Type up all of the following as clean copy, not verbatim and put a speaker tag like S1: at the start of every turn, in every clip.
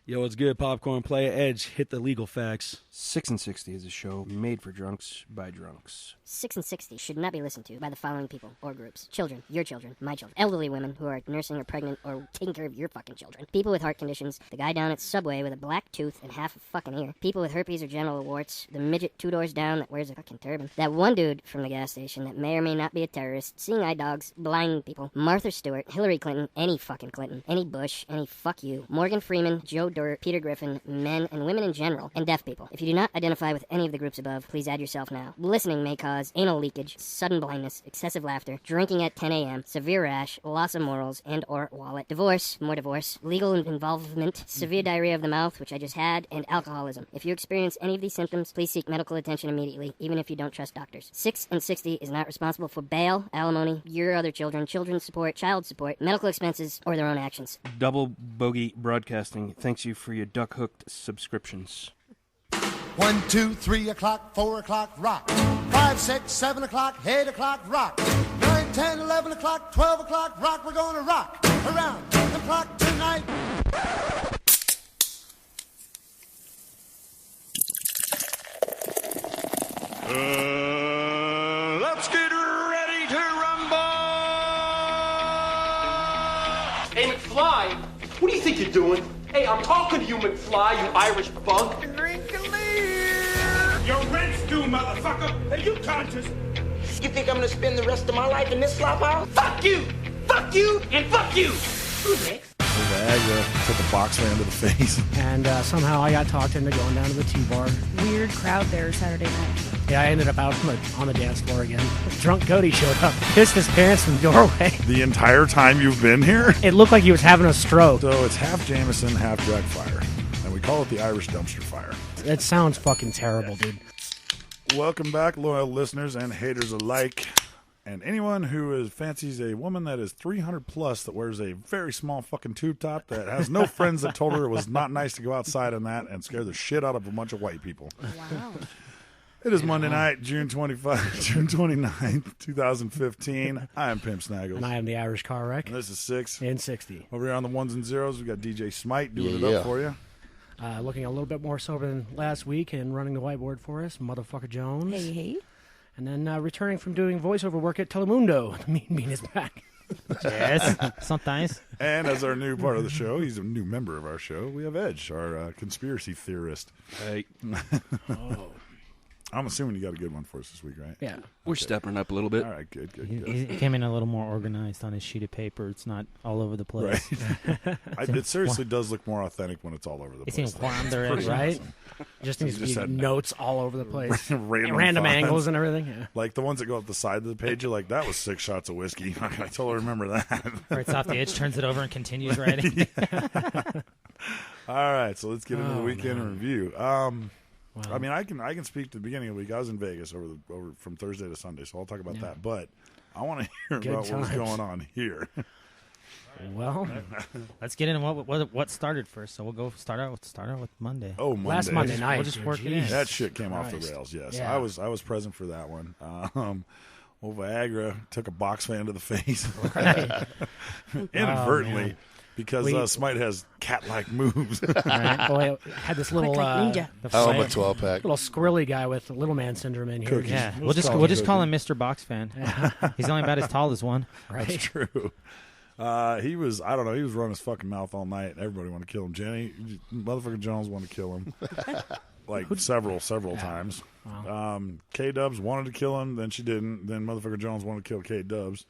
S1: Yo, what's good, Popcorn Player? Edge, hit the legal facts.
S2: 6 and 60 is a show made for drunks by drunks.
S3: 6 and 60 should not be listened to by the following people or groups. Children, your children, my children. Elderly women who are nursing or pregnant or taking care of your fucking children. People with heart conditions. The guy down at Subway with a black tooth and half a fucking ear. People with herpes or genital warts. The midget 2 doors down that wears a fucking turban. That one dude from the gas station that may or may not be a terrorist. Seeing eye dogs. Blind people. Martha Stewart. Hillary Clinton. Any fucking Clinton. Any Bush. Any fuck you. Morgan Freeman. Joe Dirt. Peter Griffin. Men and women in general. And deaf people. If you do not identify with any of the groups above, please add yourself now. Listening may cause anal leakage, sudden blindness, excessive laughter, drinking at 10 a.m., severe rash, loss of morals and or wallet, divorce, more divorce, legal involvement, severe diarrhea of the mouth, which I just had, and alcoholism. If you experience any of these symptoms, please seek medical attention immediately, even if you don't trust doctors. 6 and 60 is not responsible for bail, alimony, your other children, children's support, child support, medical expenses, or their own actions.
S2: Double Bogey Broadcasting thanks you for your duck-hooked subscriptions.
S4: 1, 2, 3 o'clock, 4 o'clock, rock. 5, 6, 7 o'clock, 8 o'clock, rock. 9, 10, 11 o'clock, 12 o'clock, rock. We're gonna rock around the clock tonight.
S5: Let's get ready to rumble!
S6: Hey, McFly, what do you think you're doing? Hey, I'm talking to you, McFly, you Irish bug.
S5: Your rent's due, motherfucker! Are you conscious?
S7: You think I'm gonna spend the rest of my life in this slop house?
S6: Fuck you! Fuck you! And fuck you! Who's next?
S8: Viagra took a box fan to the face.
S9: And somehow I got talked into going down to the T-bar.
S10: Weird crowd there Saturday night.
S9: Yeah, I ended up out on the dance floor again. Drunk Cody showed up, pissed his pants in the doorway.
S8: The entire time you've been here?
S9: It looked like he was having a stroke.
S8: So it's half Jameson, half Jack Fire. And we call it the Irish dumpster fire.
S9: It sounds fucking terrible, dude.
S8: Welcome back, loyal listeners and haters alike. And anyone who fancies a woman that is 300 plus that wears a very small fucking tube top that has no friends that told her it was not nice to go outside in that and scare the shit out of a bunch of white people.
S10: Wow.
S8: It is Monday night, June 29th, 2015. I am Pimp Snaggles.
S9: And I am the Irish Car Wreck.
S8: And this is 6
S9: and 60.
S8: Over here on the ones and zeros, we got DJ Smite doing it up for you.
S9: Looking a little bit more sober than last week and running the whiteboard for us, Motherfucker Jones.
S10: Hey, hey.
S9: And then returning from doing voiceover work at Telemundo, the Mean Bean is back.
S11: Yes, sometimes.
S8: And as our new part of the show, he's a new member of our show, we have Edge, our conspiracy theorist.
S2: Hey.
S9: Oh.
S8: I'm assuming you got a good one for us this week, right?
S9: Yeah.
S2: We're stepping up a little bit.
S8: All right, good.
S11: He came in a little more organized on his sheet of paper. It's not all over the place.
S8: Right. It seriously does look more authentic when it's all over the place.
S11: It's in
S9: right? Just needs to be notes all over the place.
S8: Random
S9: angles and everything. Yeah.
S8: Like the ones that go up the side of the page, you're like, that was 6 shots of whiskey. I totally remember that.
S11: Writes off the edge, turns it over, and continues writing.
S8: All right, so let's get into the weekend in review. Wow. I mean, I can speak to the beginning of the week. I was in Vegas over from Thursday to Sunday, so I'll talk about that. But I want to hear about what's going on here.
S11: Well, let's get into what started first. So we'll start out with Monday.
S8: Oh, Monday.
S9: Last Monday night.
S11: We'll just work it in.
S8: That shit came off the rails. Yes, yeah. I was present for that one. Well, Viagra took a box fan to the face inadvertently. Because Smite has cat-like moves.
S9: Right. Well, I had this little
S10: ninja.
S12: I'm a 12-pack.
S9: Little squirrely guy with little man syndrome in here.
S8: Cookies.
S11: Yeah, we'll just call him Mr. Box Fan. He's only about as tall as one.
S9: Right.
S8: That's true. He was running his fucking mouth all night. Everybody wanted to kill him. Jenny, motherfucker Jones wanted to kill him. Like several times.
S9: Wow.
S8: K-Dubs wanted to kill him, then she didn't. Then motherfucker Jones wanted to kill K-Dubs.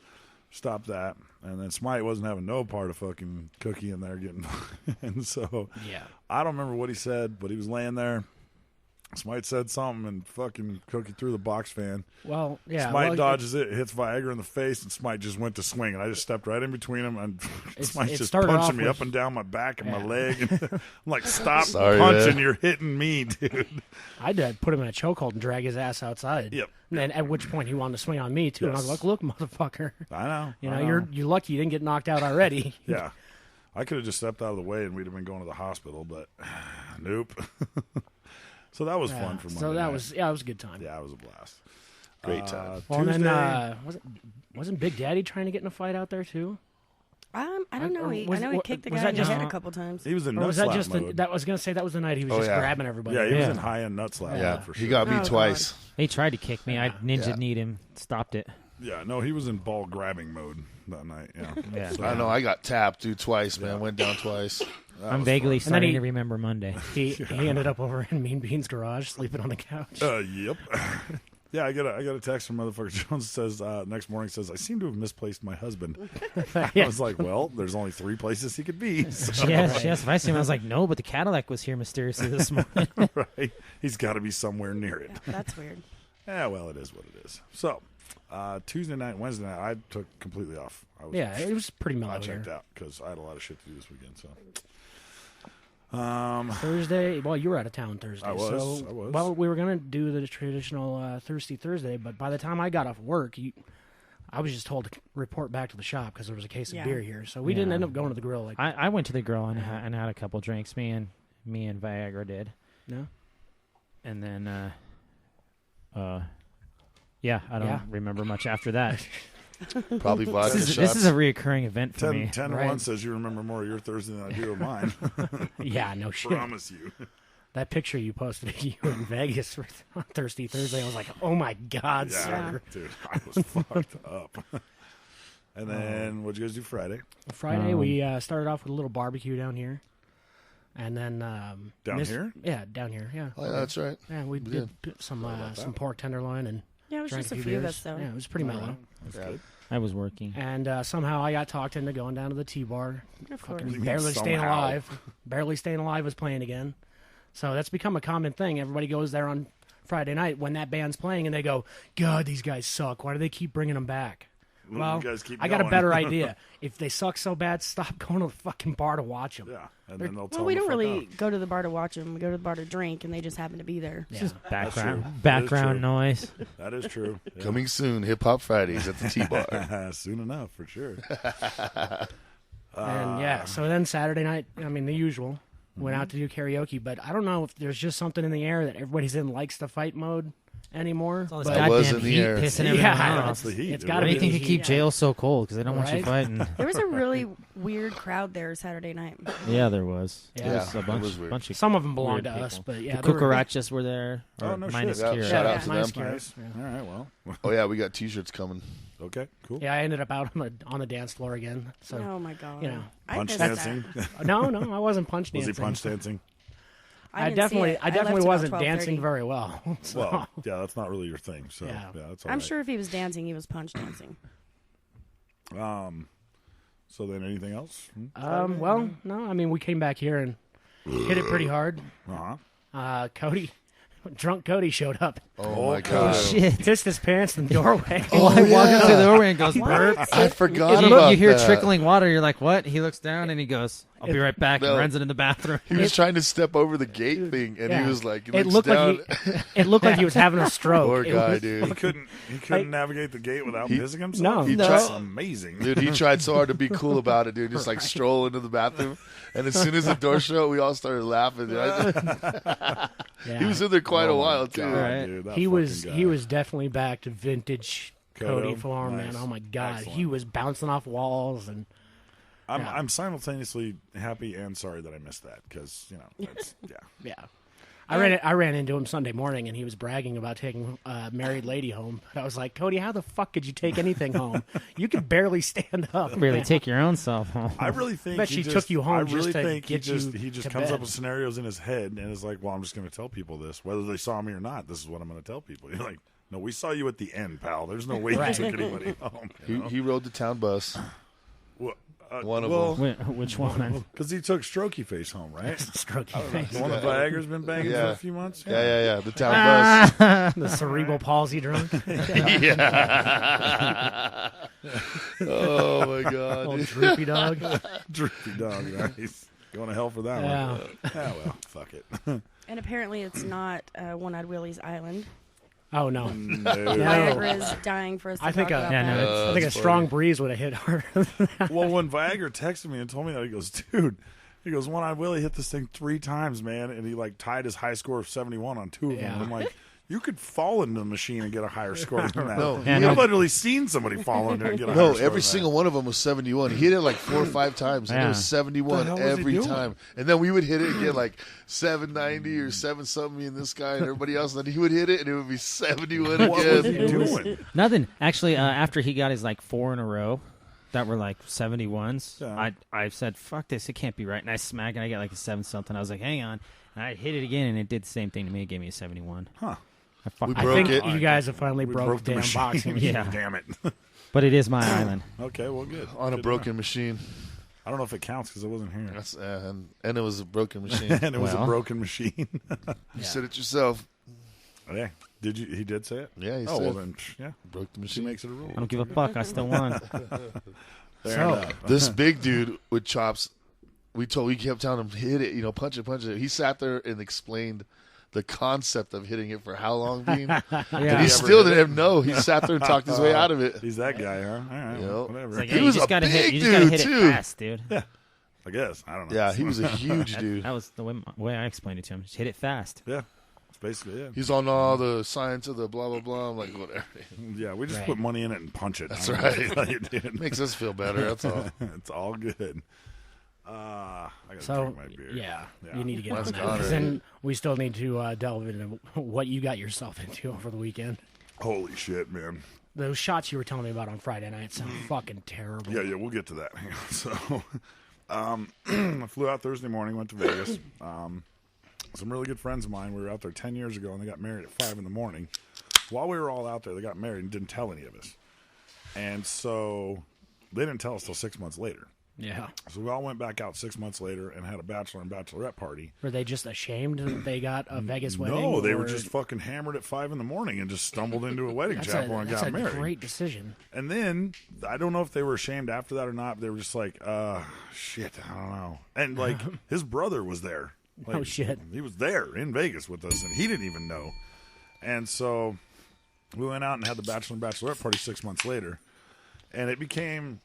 S8: Stop that. And then Smite wasn't having no part of fucking Cookie in there getting. And so I don't remember what he said, but he was laying there. Smite said something, and fucking Cookie threw the box fan.
S9: Well, yeah.
S8: Smite dodges it, hits Viagra in the face, and Smite just went to swing. And I just stepped right in between them, and Smite's just punching me up and down my back and my leg. And I'm like, stop punching. Man. You're hitting me, dude.
S9: I did put him in a chokehold and drag his ass outside.
S8: Yep.
S9: And then at which point he wanted to swing on me, too. Yes. And I was like, look, motherfucker.
S8: I know.
S9: You're lucky you didn't get knocked out already.
S8: Yeah. I could have just stepped out of the way, and we'd have been going to the hospital, but nope. So that was fun for Monday.
S9: So that was, it was a good time.
S8: Yeah, it was a blast.
S12: Great time.
S9: Well, and then wasn't Big Daddy trying to get in a fight out there too?
S10: I don't know. I know he kicked the
S9: was
S10: guy
S9: that
S10: in the
S9: just-
S10: head a couple times.
S8: He was in
S9: Or
S8: nut
S9: was that
S8: slap
S9: just
S8: mode.
S9: that? I was gonna say that was the night he was just grabbing everybody.
S8: Yeah, he was in high-end nut slap mode for sure.
S12: He got me
S10: Oh,
S12: twice.
S10: God.
S11: He tried to kick me. I ninja kneed him. Stopped it.
S8: Yeah, no, he was in ball grabbing mode that night. Yeah,
S11: Yeah.
S8: So,
S12: I know. I got tapped, dude, twice, man. Went down twice.
S11: I'm vaguely
S9: then
S11: starting
S9: he-
S11: to remember Monday.
S9: He ended up over in Mean Bean's garage, sleeping on the couch.
S8: Yep. Yeah, I got a text from motherfucker Jones says next morning says I seem to have misplaced my husband. I was like, well, there's only 3 places he could be. So.
S11: Yes. If I see him, I was like, no, but the Cadillac was here mysteriously this morning.
S8: Right, he's got to be somewhere near it.
S10: Yeah, that's weird.
S8: Yeah, well, it is what it is. So Tuesday night, Wednesday night, I took completely off.
S9: It was pretty mellow
S8: I checked
S9: here.
S8: out because I had a lot of shit to do this weekend. So.
S9: Thursday. Well, you were out of town Thursday.
S8: I was.
S9: So, well, we were gonna do the traditional Thirsty Thursday, but by the time I got off work, I was just told to report back to the shop because there was a case of beer here. So we didn't end up going to the grill. Like
S11: I went to the grill and had a couple drinks. Me and Viagra did.
S9: No.
S11: And then, I don't remember much after that.
S12: Probably vodka
S11: This
S12: shots.
S11: is a reoccurring event for me.
S8: 10 to 1 says you remember more of your Thursday than I do of mine.
S9: Yeah, no shit.
S8: Promise you.
S9: That picture you posted of you in Vegas for Thirsty Thursday, I was like, oh my God, sir.
S8: Dude, I was fucked up. And then what'd you guys do Friday?
S9: Friday, we started off with a little barbecue down here. And then
S8: Down here?
S9: Yeah, down here. Yeah.
S12: Oh, yeah, that's right.
S9: Yeah, we did some pork tenderloin and
S10: Yeah, it was
S9: drank
S10: just a
S9: few
S10: few of
S9: beers.
S10: us, though.
S9: Yeah, it was pretty mellow.
S8: That's good.
S11: I was working.
S9: And somehow I got talked into going down to the T-bar.
S10: Of course.
S9: Fucking barely staying
S8: Somehow.
S9: alive. Barely Staying Alive was playing again. So that's become a common thing. Everybody goes there on Friday night when that band's playing, and they go, God, these guys suck. Why do they keep bringing them back? Well,
S8: you guys keep
S9: I got a
S8: going.
S9: better idea. If they suck so bad, stop going to the fucking bar to watch them.
S8: Yeah, and then they'll tell
S10: Well, we
S8: them
S10: don't
S8: to fuck
S10: really
S8: off.
S10: go to the bar to watch them. We go to the bar to drink, and they just happen to be there.
S9: Yeah.
S11: Just background
S8: true.
S11: background noise.
S8: That is true. Yeah.
S12: Coming soon, Hip Hop Fridays at the T-Bar.
S8: Soon enough, for sure.
S9: And so then Saturday night, I mean, the usual. Went out to do karaoke, but I don't know if there's just something in the air that everybody's in likes to fight mode anymore.
S11: All this
S9: But-
S12: was
S11: goddamn
S12: in the
S11: heat
S12: air.
S11: pissing everyone
S9: Yeah,
S11: off.
S8: That's the heat.
S9: it's
S8: dude.
S9: gotta be
S11: Anything
S9: the
S11: to keep
S9: heat.
S11: jail so cold because they don't want you
S9: Right?
S11: fighting.
S10: There was a really weird crowd there Saturday night.
S11: Yeah, there was.
S9: Yeah.
S11: There was a
S12: it
S11: bunch,
S12: was weird.
S11: bunch of
S9: Some of them belong
S11: weird
S9: to us,
S11: people.
S9: but yeah,
S11: the
S9: there were-
S11: cucarachas were there.
S8: Oh,
S11: or
S8: no
S11: minus
S8: shit.
S11: Kira.
S12: Shout out to
S9: minus
S12: them.
S9: Kira.
S8: Nice.
S9: Yeah.
S8: All right, well.
S12: Oh, yeah, we got T-shirts coming.
S8: Okay, cool.
S9: Yeah, I ended up out on the dance floor again. So
S10: Oh my God!
S9: you know.
S10: I
S8: Punch
S10: missed
S8: dancing.
S10: that.
S9: no, I wasn't punch
S8: Was
S9: dancing.
S8: he punch dancing?
S10: I didn't see
S9: definitely,
S10: it.
S9: I definitely
S10: left
S9: wasn't
S10: about
S9: dancing
S10: 12:30.
S9: very well. So.
S8: Well, yeah, that's not really your thing. So,
S9: Yeah.
S8: yeah, that's all
S10: I'm
S8: right.
S10: sure if he was dancing, he was punch dancing.
S8: So then anything else?
S9: Well, no, I mean, we came back here and hit it pretty hard.
S8: Uh-huh.
S9: Cody, drunk Cody showed up.
S12: Oh, my God.
S11: Shit.
S9: Pissed his pants in the doorway.
S11: Oh, I walk up to the doorway and goes, burp.
S12: I forgot
S11: You,
S12: about
S11: you hear
S12: that.
S11: trickling water. You're like, what? He looks down and he goes, I'll be right back.
S12: No.
S11: And runs into the bathroom.
S12: He was trying to step over the gate thing, and
S9: Yeah.
S12: he was like, he
S9: It
S12: looks
S9: looked
S12: down.
S9: like it looked like he was having a stroke.
S12: Poor
S9: It
S12: guy,
S9: was-
S12: dude.
S8: He couldn't navigate the gate without pissing himself?
S9: No.
S12: He
S8: That's
S12: tried-
S8: amazing.
S12: Dude, he tried so hard to be cool about it, dude. Just like stroll into the bathroom, and as soon as the door shut, we all started laughing.
S9: Yeah.
S12: He was in there quite a
S8: Oh my
S12: while too.
S8: God,
S11: Right.
S8: dude, that
S9: he was
S8: fucking guy.
S9: he was definitely back to vintage Cody
S8: Kodo?
S9: form,
S8: Nice.
S9: man. Oh my God,
S8: Excellent.
S9: he was bouncing off walls and
S8: I'm simultaneously happy and sorry that I missed that because it's
S9: yeah. I ran into him Sunday morning and he was bragging about taking a married lady home. But I was like, Cody, how the fuck could you take anything home? You could barely stand up.
S11: Really
S9: man.
S11: take your own self home.
S8: I really think
S9: Bet
S8: he
S9: she
S8: just,
S9: took you home
S8: I
S9: just
S8: really
S9: to
S8: think
S9: get you
S8: he just
S9: to
S8: comes
S9: bed.
S8: up with scenarios in his head and is like, well, I'm just going to tell people this, whether they saw me or not. This is what I'm going to tell people. You're like, no, we saw you at the end, pal. There's no way
S9: Right.
S8: you took anybody home.
S12: He rode the town bus. One of them.
S11: Which one?
S8: Because he took Strokey Face home, right?
S9: Strokey face.
S8: The one that Viagra's been banging for a few months.
S12: Yeah. The town bus.
S9: The cerebral palsy drunk.
S12: Yeah. Oh my God.
S9: Old droopy dog.
S8: Droopy dog, nice. Going to hell for that
S9: Yeah.
S8: one. Yeah, well, fuck it.
S10: And apparently, it's not One-Eyed Willie's island.
S9: Oh no.
S8: No.
S10: Viagra is dying for us to
S9: I think
S10: talk about
S11: yeah, no,
S10: that.
S11: it's-
S9: I think a
S12: that's
S9: strong
S12: funny.
S9: breeze would have hit harder than that.
S8: Well, when Viagra texted me and told me that, he goes, dude, One-Eyed Willie hit this thing 3 times, man, and he like tied his high score of 71 on 2 of them.
S9: Yeah.
S8: I'm like, You could fall into the machine and get a higher score than that.
S12: No,
S8: I've literally seen somebody fall into it and get a higher
S12: No,
S8: score
S12: every
S8: than
S12: single one of them was 71. He hit it like 4 or 5 times, and it was 71 every time. And then we would hit it and get like 790 or 7 something, me and this guy and everybody else. And then he would hit it, and it would be 71 again.
S8: What was he doing?
S11: Nothing. Actually, after he got his like 4 in a row that were like 71s,
S8: Yeah.
S11: I said, fuck this, it can't be right. And I smacked, and I got like a 7-something. I was like, hang on. And I hit it again, and it did the same thing to me. It gave me a 71.
S8: Huh.
S12: We
S9: I
S12: broke
S9: think
S12: it.
S9: you guys have finally
S8: We
S9: broke the damn
S8: machine.
S9: boxing.
S11: Yeah.
S8: Damn it.
S11: But it is my island.
S8: Okay, well, good.
S12: On a
S8: Good
S12: broken machine.
S8: I don't know if it counts because I wasn't here.
S12: That's, and it was a broken machine.
S8: And it was a
S11: Well.
S8: broken machine.
S12: You said it yourself.
S8: Yeah. Did you? He did say it?
S12: Yeah, he
S8: oh,
S12: said
S8: well then, yeah.
S12: broke the
S8: She
S12: machine.
S8: makes it a rule.
S11: I don't give a fuck. I still won.
S8: Fair
S9: So-
S8: enough.
S12: This big dude with chops, we kept telling him, hit it, punch it. He sat there and explained the concept of hitting it for how long, Bean? And he still didn't know. He sat there and talked his way out of it.
S8: He's that guy, huh? All right, well, whatever.
S11: It's like,
S12: He
S11: hey,
S12: was
S11: you just
S12: a
S11: gotta
S12: big
S11: hit, you just gotta hit
S12: dude,
S11: it
S12: too.
S11: fast, dude.
S8: Yeah, I guess. I don't know.
S12: Yeah, he was a huge dude.
S11: That was the way I explained it to him. Just hit it fast.
S8: Yeah, it's basically it.
S12: He's on all the science of the blah, blah, blah. I'm like, whatever.
S8: Yeah, we just
S11: Right.
S8: put money in it and punch it.
S12: That's
S8: I don't
S12: right.
S8: know what you did.
S12: Makes us feel better, that's all.
S8: It's all good. I gotta
S9: So,
S8: drink my beer.
S9: yeah,
S8: Yeah.
S9: you need to get
S12: Mine's
S9: on that.
S12: gone
S9: 'Cause
S12: already.
S9: then we still need to delve into what you got yourself into over the weekend.
S8: Holy shit, man.
S9: Those shots you were telling me about on Friday night sound fucking terrible.
S8: Yeah, we'll get to that. Hang on. So, I flew out Thursday morning, went to Vegas. Some really good friends of mine, we were out there 10 years ago, and they got married at 5 in the morning. While we were all out there, they got married and didn't tell any of us. And so they didn't tell us till 6 months later.
S9: Yeah.
S8: So we all went back out 6 months later and had a bachelor and bachelorette party.
S9: Were they just ashamed that they got a Vegas wedding?
S8: No, they were
S9: or-
S8: just fucking hammered at 5 in the morning and just stumbled into a wedding
S9: That's
S8: chapel and
S9: that's
S8: got
S9: a
S8: married.
S9: great decision.
S8: And then I don't know if they were ashamed after that or not. But they were just like, shit, I don't know. And like his brother was there. Like,
S9: Oh, shit.
S8: He was there in Vegas with us, and he didn't even know. And so we went out and had the bachelor and bachelorette party 6 months later, and it became,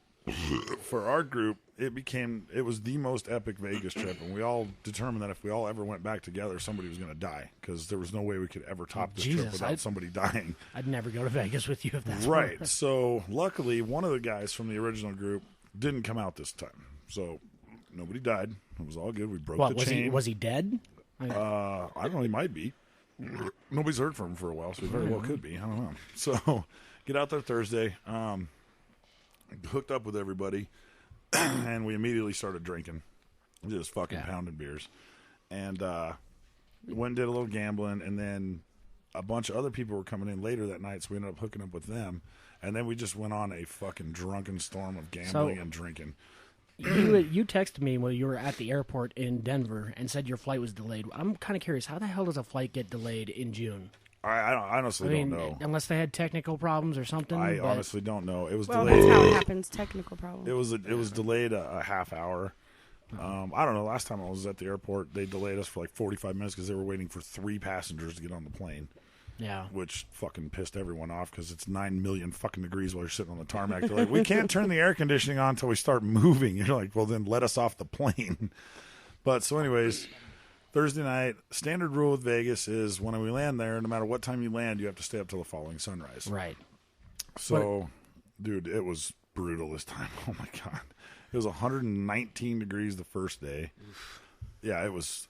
S8: for our group, it was the most epic Vegas trip, and we all determined that if we all ever went back together, somebody was going to die, because there was no way we could ever top this trip without somebody dying.
S9: I'd never go to Vegas with you if that's
S8: Right. So luckily, one of the guys from the original group didn't come out this time, so nobody died. It was all good. We broke
S9: What
S8: the chain.
S9: was he dead?
S8: I don't know. He might be. Nobody's heard from him for a while, so he very well could be. I don't know. So get out there Thursday. Hooked up with everybody, and we immediately started drinking. Just fucking pounding beers. And went and did a little gambling, and then a bunch of other people were coming in later that night, so we ended up hooking up with them. And then we just went on a fucking drunken storm of gambling and drinking.
S9: You texted me when you were at the airport in Denver and said your flight was delayed. I'm kind of curious, how the hell does a flight get delayed in June?
S8: I honestly don't know.
S9: Unless they had technical problems or something.
S8: I honestly don't know. It was
S10: Well,
S8: delayed.
S10: that's how it happens. Technical problem.
S8: It was delayed a half hour. I don't know. Last time I was at the airport, they delayed us for like 45 minutes because they were waiting for 3 passengers to get on the plane.
S9: Yeah.
S8: Which fucking pissed everyone off because it's 9 million fucking degrees while you're sitting on the tarmac. They're like, we can't turn the air conditioning on until we start moving. You're like, well, then let us off the plane. But so anyways, Thursday night, standard rule with Vegas is when we land there, no matter what time you land, you have to stay up till the following sunrise.
S9: Right.
S8: So, dude, it was brutal this time. Oh, my God. It was 119 degrees the first day. Yeah, it was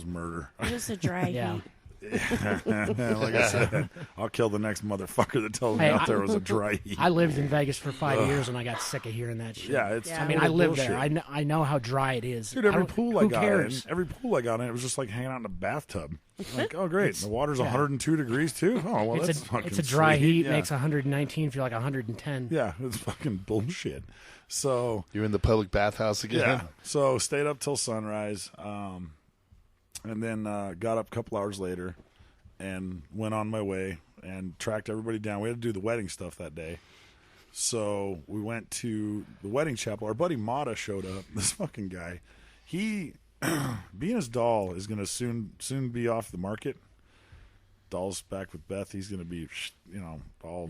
S8: murder.
S10: It was a dry heat.
S8: Like I said, I'll kill the next motherfucker that tells me out there was a dry heat.
S9: I lived in Vegas for 5 years and I got sick of hearing that shit.
S8: Yeah, it's.
S9: I mean, I lived there. I know how dry it is.
S8: Dude, every pool I got
S9: cares?
S8: in, it was just like hanging out in a bathtub. Like, oh great, the water's 102 degrees too. Oh well, that's fucking.
S9: It's a dry
S8: sweet.
S9: heat.
S8: Yeah.
S9: Makes 119 feel like 110.
S8: Yeah, it's fucking bullshit. So
S12: you're in the public bathhouse again.
S8: Yeah. So stayed up till sunrise, and then got up a couple hours later, and went on my way and tracked everybody down. We had to do the wedding stuff that day, so we went to the wedding chapel. Our buddy Mata showed up. This fucking guy, he being his doll is going to soon be off the market. Doll's back with Beth. He's going to be, all.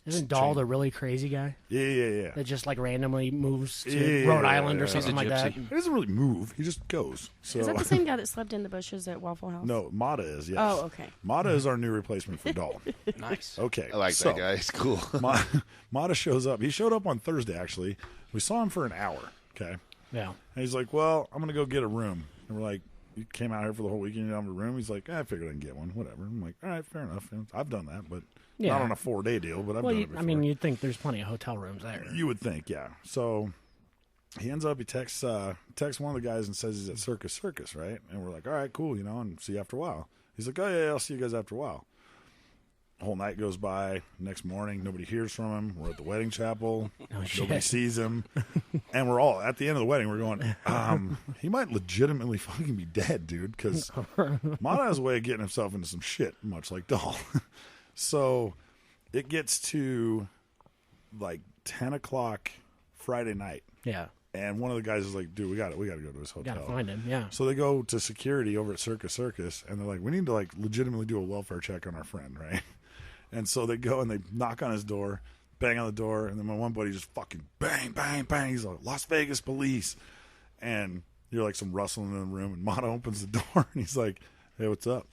S9: Isn't Dahl the really crazy guy?
S8: Yeah.
S9: That just like randomly moves to Rhode Island or something like that.
S8: He doesn't really move. He just goes. So.
S10: Is that the same guy that slept in the bushes at Waffle House?
S8: No, Mata is, yes.
S10: Oh, okay.
S8: Mata is our new replacement for Dahl.
S2: Nice.
S8: Okay.
S12: I like that guy. He's cool.
S8: Mata shows up. He showed up on Thursday, actually. We saw him for an hour, okay?
S9: Yeah.
S8: And he's like, well, I'm going to go get a room. And we're like, you came out here for the whole weekend, you don't have a room? He's like, I figured I can get one, whatever. I'm like, all right, fair enough. I've done that, but not on a 4-day deal, but I've done it before.
S9: I mean, you'd think there's plenty of hotel rooms there.
S8: You would think, yeah. So he ends up, he texts one of the guys and says he's at Circus, right? And we're like, all right, cool, and see you after a while. He's like, oh, yeah, I'll see you guys after a while. Whole night goes by. Next morning, nobody hears from him. We're at the wedding chapel. Nobody sees him. And we're all, at the end of the wedding, we're going, he might legitimately fucking be dead, dude, because Mata has a way of getting himself into some shit, much like Dahl. So it gets to like 10 o'clock Friday night.
S9: Yeah.
S8: And one of the guys is like, dude, we got to go to his hotel.
S9: Got to find him, yeah.
S8: So they go to security over at Circus, and they're like, we need to like legitimately do a welfare check on our friend, right? And so they go and they knock on his door, bang on the door, and then my one buddy just fucking bang, bang, bang. He's like, Las Vegas police. And you're like some rustling in the room, and Mata opens the door, and he's like, hey, what's up?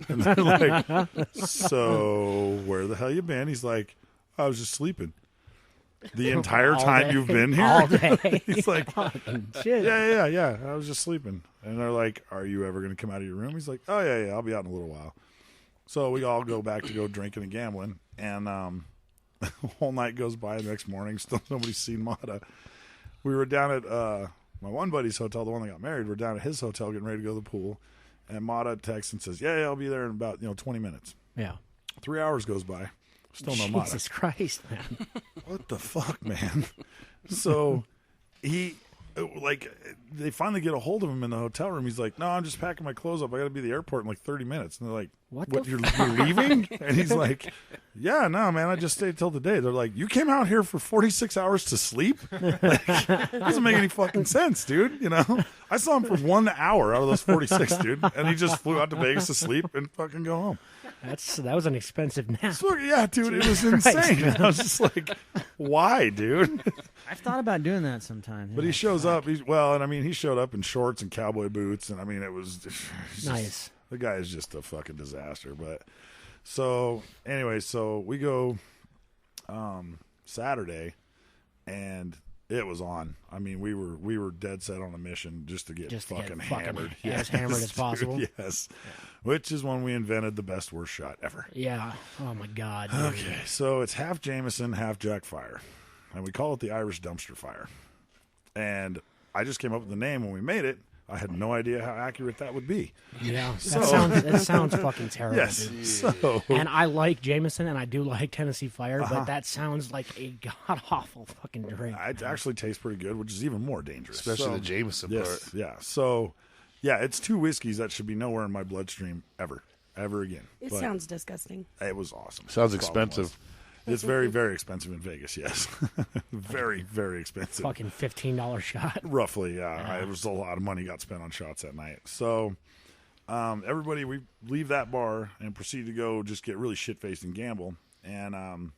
S8: And they're like, so where the hell you been? He's like, I was just sleeping. The entire time you've been here?
S9: All day.
S8: He's like,
S9: shit.
S8: Yeah. I was just sleeping. And they're like, are you ever going to come out of your room? He's like, oh, yeah, I'll be out in a little while. So we all go back to go drinking and gambling. And the whole night goes by. The next morning, still nobody's seen Mata. We were down at my one buddy's hotel, the one that got married. We're down at his hotel getting ready to go to the pool. And Mata texts and says, yeah, I'll be there in about 20 minutes.
S9: Yeah.
S8: 3 hours goes by. Still no Mata.
S9: Jesus Christ, man.
S8: What the fuck, man? So they finally get a hold of him in the hotel room. He's like, no, I'm just packing my clothes up. I got to be at the airport in like 30 minutes. And they're like, what you're leaving? And he's like, yeah, no, man, I just stayed till the day. They're like, you came out here for 46 hours to sleep? Like, doesn't make any fucking sense, dude. I saw him for 1 hour out of those 46, dude. And he just flew out to Vegas to sleep and fucking go home.
S9: That was an expensive nap.
S8: So, yeah, dude, it was insane. I was just like, why, dude?
S11: I've thought about doing that sometimes.
S8: But he shows up. He showed up in shorts and cowboy boots, and I mean, it was just,
S9: nice.
S8: The guy is just a fucking disaster. But so anyway, so we go Saturday, and it was on. I mean, we were dead set on a mission just to get hammered.
S9: As hammered as possible.
S8: Dude, yes. Yeah. Which is when we invented the best worst shot ever.
S9: Yeah. Oh my God. Dude.
S8: Okay, so it's half Jameson, half Jack Fire, and we call it the Irish Dumpster Fire. And I just came up with the name when we made it. I had no idea how accurate that would be.
S9: Yeah, that sounds fucking terrible.
S8: Yes.
S9: Dude.
S8: So,
S9: and I like Jameson, and I do like Tennessee Fire, but that sounds like a god awful fucking drink.
S8: It actually tastes pretty good, which is even more dangerous,
S12: especially the Jameson part.
S8: Yeah. So, yeah, it's two whiskeys that should be nowhere in my bloodstream ever again.
S10: It sounds disgusting.
S8: It was awesome.
S12: Sounds expensive.
S8: It's very, very expensive in Vegas, yes. Very, very expensive.
S9: Fucking $15 shot.
S8: Roughly, yeah. It was a lot of money got spent on shots that night. So, everybody, we leave that bar and proceed to go just get really shit-faced and gamble. And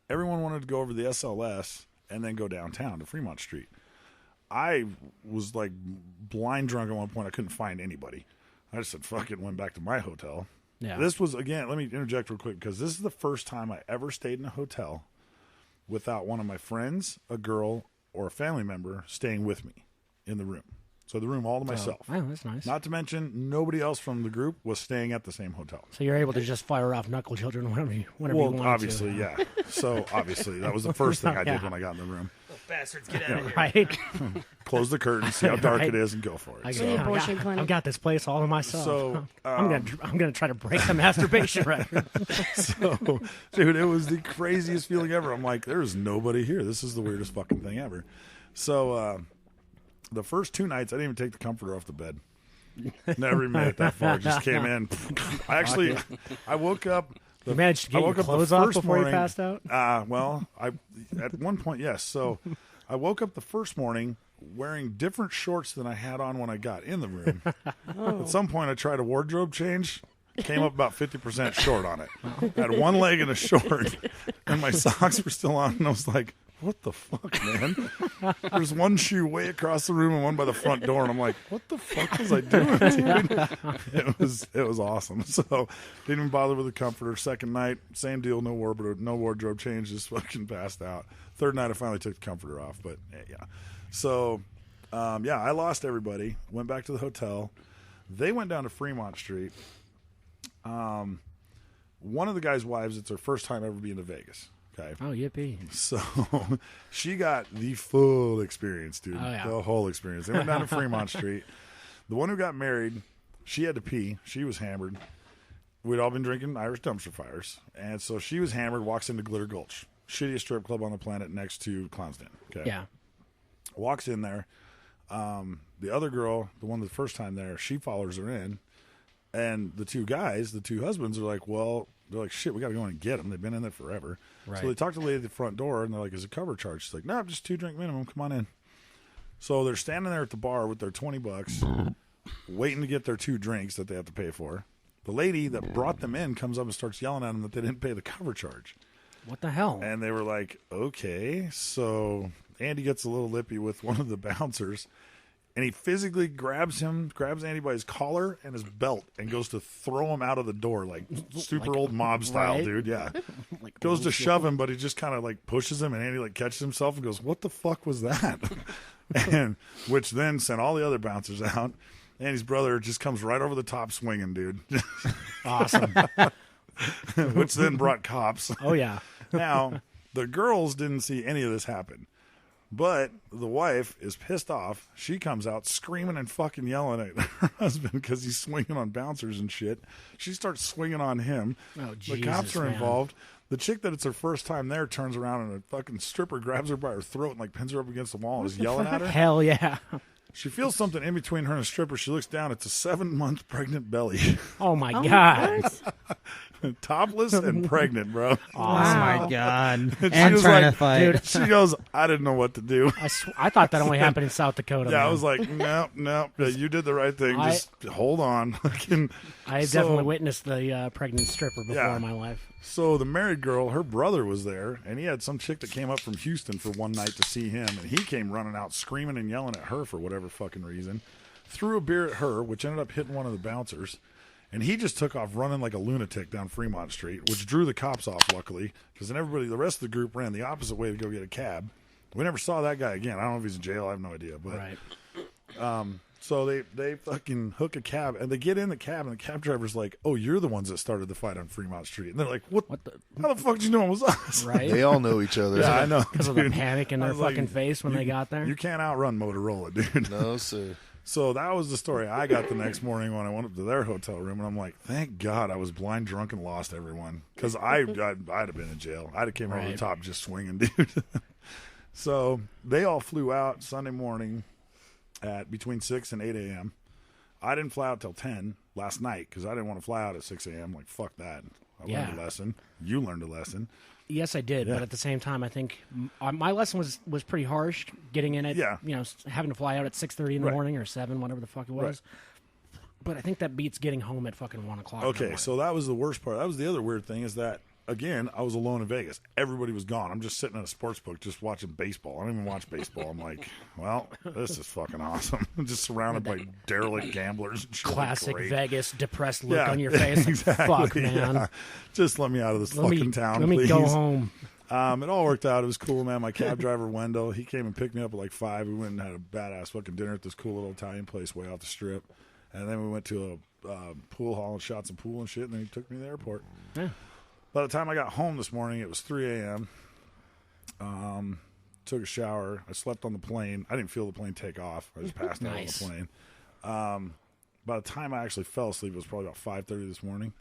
S8: everyone wanted to go over the SLS and then go downtown to Fremont Street. I was, like, blind drunk at one point. I couldn't find anybody. I just said, fuck it, went back to my hotel.
S9: Yeah.
S8: This was, again, let me interject real quick, because this is the first time I ever stayed in a hotel without one of my friends, a girl, or a family member staying with me in the room. So the room all to myself.
S9: Oh, that's nice.
S8: Not to mention, nobody else from the group was staying at the same hotel.
S9: So you're able to just fire off knuckle children whenever you wanted
S8: obviously,
S9: to.
S8: Yeah. So, obviously, that was the first thing I did when I got in the room.
S11: Little bastards, get out of here.
S9: Right?
S8: Close the curtain, see how dark it is, and go for it.
S9: I've got this place all to myself.
S8: So,
S9: I'm gonna try to break the masturbation record.
S8: So, dude, it was the craziest feeling ever. I'm like, there's nobody here. This is the weirdest fucking thing ever. So, the first 2 nights, I didn't even take the comforter off the bed. Never even made it that far. Just came in. I woke up.
S9: You managed to get your clothes off before you passed out?
S8: Well, at one point, yes. So I woke up the first morning wearing different shorts than I had on when I got in the room. At some point, I tried a wardrobe change. Came up about 50% short on it. Had one leg in a short, and my socks were still on, and I was like, what the fuck, man? There's one shoe way across the room and one by the front door, and I'm like, what the fuck was I doing, dude? It was awesome. So didn't even bother with the comforter. Second night, same deal, no wardrobe change, just fucking passed out. Third night, I finally took the comforter off, but yeah. So, I lost everybody. Went back to the hotel. They went down to Fremont Street. One of the guy's wives, it's her first time ever being to Vegas. Okay.
S9: Oh, yippee.
S8: So she got the full experience, dude.
S9: Oh, yeah.
S8: The whole experience. They went down to Fremont Street. The one who got married, she had to pee. She was hammered. We'd all been drinking Irish dumpster fires. And so she was hammered, walks into Glitter Gulch. Shittiest strip club on the planet next to Clown's Den. Okay.
S9: Yeah.
S8: Walks in there. The other girl, the one the first time there, she follows her in. And the two guys, the two husbands, are like, well, they're like, shit, we got to go in and get them. They've been in there forever.
S9: Right.
S8: So they talk to the lady at the front door, and they're like, is it cover charge? She's like, no, just 2-drink minimum. Come on in. So they're standing there at the bar with their $20, waiting to get their 2 drinks that they have to pay for. The lady that brought them in comes up and starts yelling at them that they didn't pay the cover charge.
S9: What the hell?
S8: And they were like, okay. So Andy gets a little lippy with one of the bouncers. And he physically grabs Andy by his collar and his belt and goes to throw him out of the door, like super old mob style,
S9: right?
S8: dude. Yeah.
S9: Like
S8: goes to shove him, but he just kind of like pushes him, and Andy like catches himself and goes, what the fuck was that? And which then sent all the other bouncers out. Andy's brother just comes right over the top swinging, dude.
S9: Awesome.
S8: Which then brought cops.
S9: Oh, yeah.
S8: Now, the girls didn't see any of this happen. But the wife is pissed off. She comes out screaming and fucking yelling at her husband because he's swinging on bouncers and shit. She starts swinging on him.
S9: Oh,
S8: the cops are
S9: man.
S8: involved. The chick that it's her first time there turns around and a fucking stripper grabs her by her throat and like pins her up against the wall and is yelling at her.
S9: Hell yeah.
S8: She feels something in between her and a stripper. She looks down. It's a 7-month pregnant belly.
S9: Oh, my God.
S8: Topless and pregnant, bro.
S11: Oh, my God.
S8: And
S11: And
S8: was
S11: trying
S8: like,
S11: to fight.
S8: Dude, she goes, I didn't know what to do.
S9: I thought that only happened in South Dakota.
S8: Yeah,
S9: man.
S8: I was like, no, you did the right thing. Just hold on.
S9: I definitely witnessed the pregnant stripper before in my life.
S8: So the married girl, her brother was there, and he had some chick that came up from Houston for one night to see him, and he came running out screaming and yelling at her for whatever fucking reason. Threw a beer at her, which ended up hitting one of the bouncers. And he just took off running like a lunatic down Fremont Street, which drew the cops off, luckily, because then the rest of the group ran the opposite way to go get a cab. We never saw that guy again. I don't know if he's in jail. I have no idea. But,
S9: right.
S8: So they fucking hook a cab, and they get in the cab, and the cab driver's like, oh, you're the ones that started the fight on Fremont Street. And they're like, what how the fuck did you know it was us?
S9: Right.
S12: They all know each other.
S8: Yeah, I know.
S9: Because of the panic in their fucking face when they got there.
S8: You can't outrun Motorola, dude.
S12: No, sir.
S8: So that was the story I got the next morning when I went up to their hotel room, and I'm like, thank God I was blind, drunk, and lost everyone. Because I'd have been in jail. I'd have came over the top just swinging, dude. So they all flew out Sunday morning at between 6 and 8 a.m. I didn't fly out till 10 last night because I didn't want to fly out at 6 a.m. Like, fuck that. I learned a lesson. You learned a lesson.
S9: Yes, I did, but at the same time, I think my lesson was pretty harsh. Getting in it, having to fly out at 6:30 in the morning or 7, whatever the fuck it was. Right. But I think that beats getting home at fucking 1 o'clock.
S8: Okay, so that was the worst part. That was the other weird thing is that, again, I was alone in Vegas. Everybody was gone. I'm just sitting in a sports book just watching baseball. I don't even watch baseball. I'm like, well, this is fucking awesome. I'm just surrounded by derelict gamblers. And shit.
S9: Classic
S8: Great.
S9: Vegas depressed look on your face.
S8: Exactly,
S9: fuck, man.
S8: Yeah. Just let me out of this fucking town,
S9: Let
S8: please.
S9: me go home.
S8: It all worked out. It was cool, man. My cab driver, Wendell, he came and picked me up at like 5. We went and had a badass fucking dinner at this cool little Italian place way off the strip. And then we went to a pool hall and shot some pool and shit, and then he took me to the airport.
S9: Yeah.
S8: By the time I got home this morning, it was 3 a.m. Took a shower. I slept on the plane. I didn't feel the plane take off. I just passed out on the plane. By the time I actually fell asleep, it was probably about 5:30 this morning.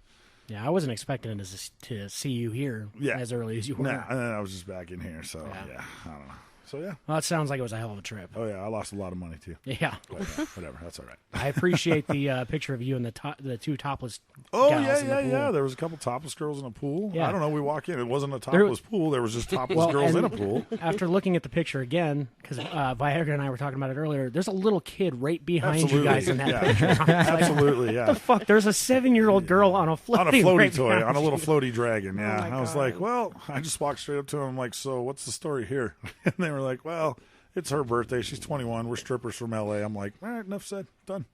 S9: Yeah, I wasn't expecting to see you here as early as you were.
S8: Nah, and then I was just back in here, so yeah I don't know. So, yeah.
S9: Well, it sounds like it was a hell of a trip.
S8: Oh, yeah. I lost a lot of money, too.
S9: Yeah.
S8: But, whatever. That's all right.
S9: I appreciate the picture of you and the two topless
S8: Oh,
S9: gals
S8: yeah.
S9: in the pool.
S8: There was a couple topless girls in a pool.
S9: Yeah.
S8: I don't know. We walk in. It wasn't a topless pool. There was just topless girls in a pool.
S9: After looking at the picture again, because Viagra and I were talking about it earlier, there's a little kid right behind you guys in that picture.
S8: Absolutely, yeah.
S9: What the fuck? There's a 7-year-old girl on a floaty
S8: toy, on a little
S9: you.
S8: floaty dragon, yeah.
S10: Oh,
S8: I was like, well, I just walked straight up to him, like, so what's the story here? And they were like, well, it's her birthday. She's 21. We're strippers from L.A. I'm like, all right, enough said. Done.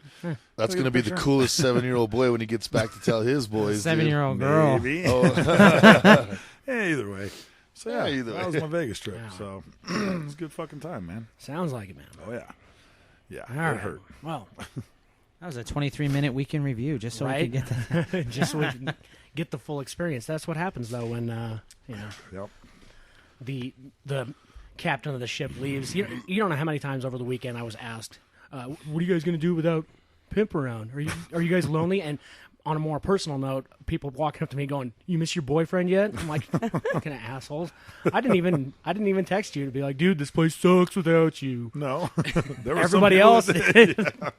S12: That's going to be the coolest 7-year-old boy when he gets back to tell his boys.
S11: 7-year-old girl.
S8: Maybe.
S12: Oh.
S8: Yeah, either way. So, yeah,
S12: either way.
S8: that was my Vegas trip. So, it was a good fucking time, man.
S9: Sounds like it, man.
S8: Oh, yeah. Yeah,
S9: All
S8: it
S9: right.
S8: hurt.
S9: Well,
S11: That was a 23-minute weekend review, just so we could get that.
S9: just so we can get the full experience. That's what happens, though, when,
S8: Yep.
S9: the captain of the ship leaves. You don't know how many times over the weekend I was asked, what are you guys going to do without Pimp around? Are you guys lonely? And on a more personal note, people walking up to me going, "You miss your boyfriend yet?" I'm like, "Fucking assholes!" I didn't even text you to be like, "Dude, this place sucks without you."
S8: No, there were
S9: everybody
S8: some
S9: else
S8: people that
S9: did.
S8: Yeah.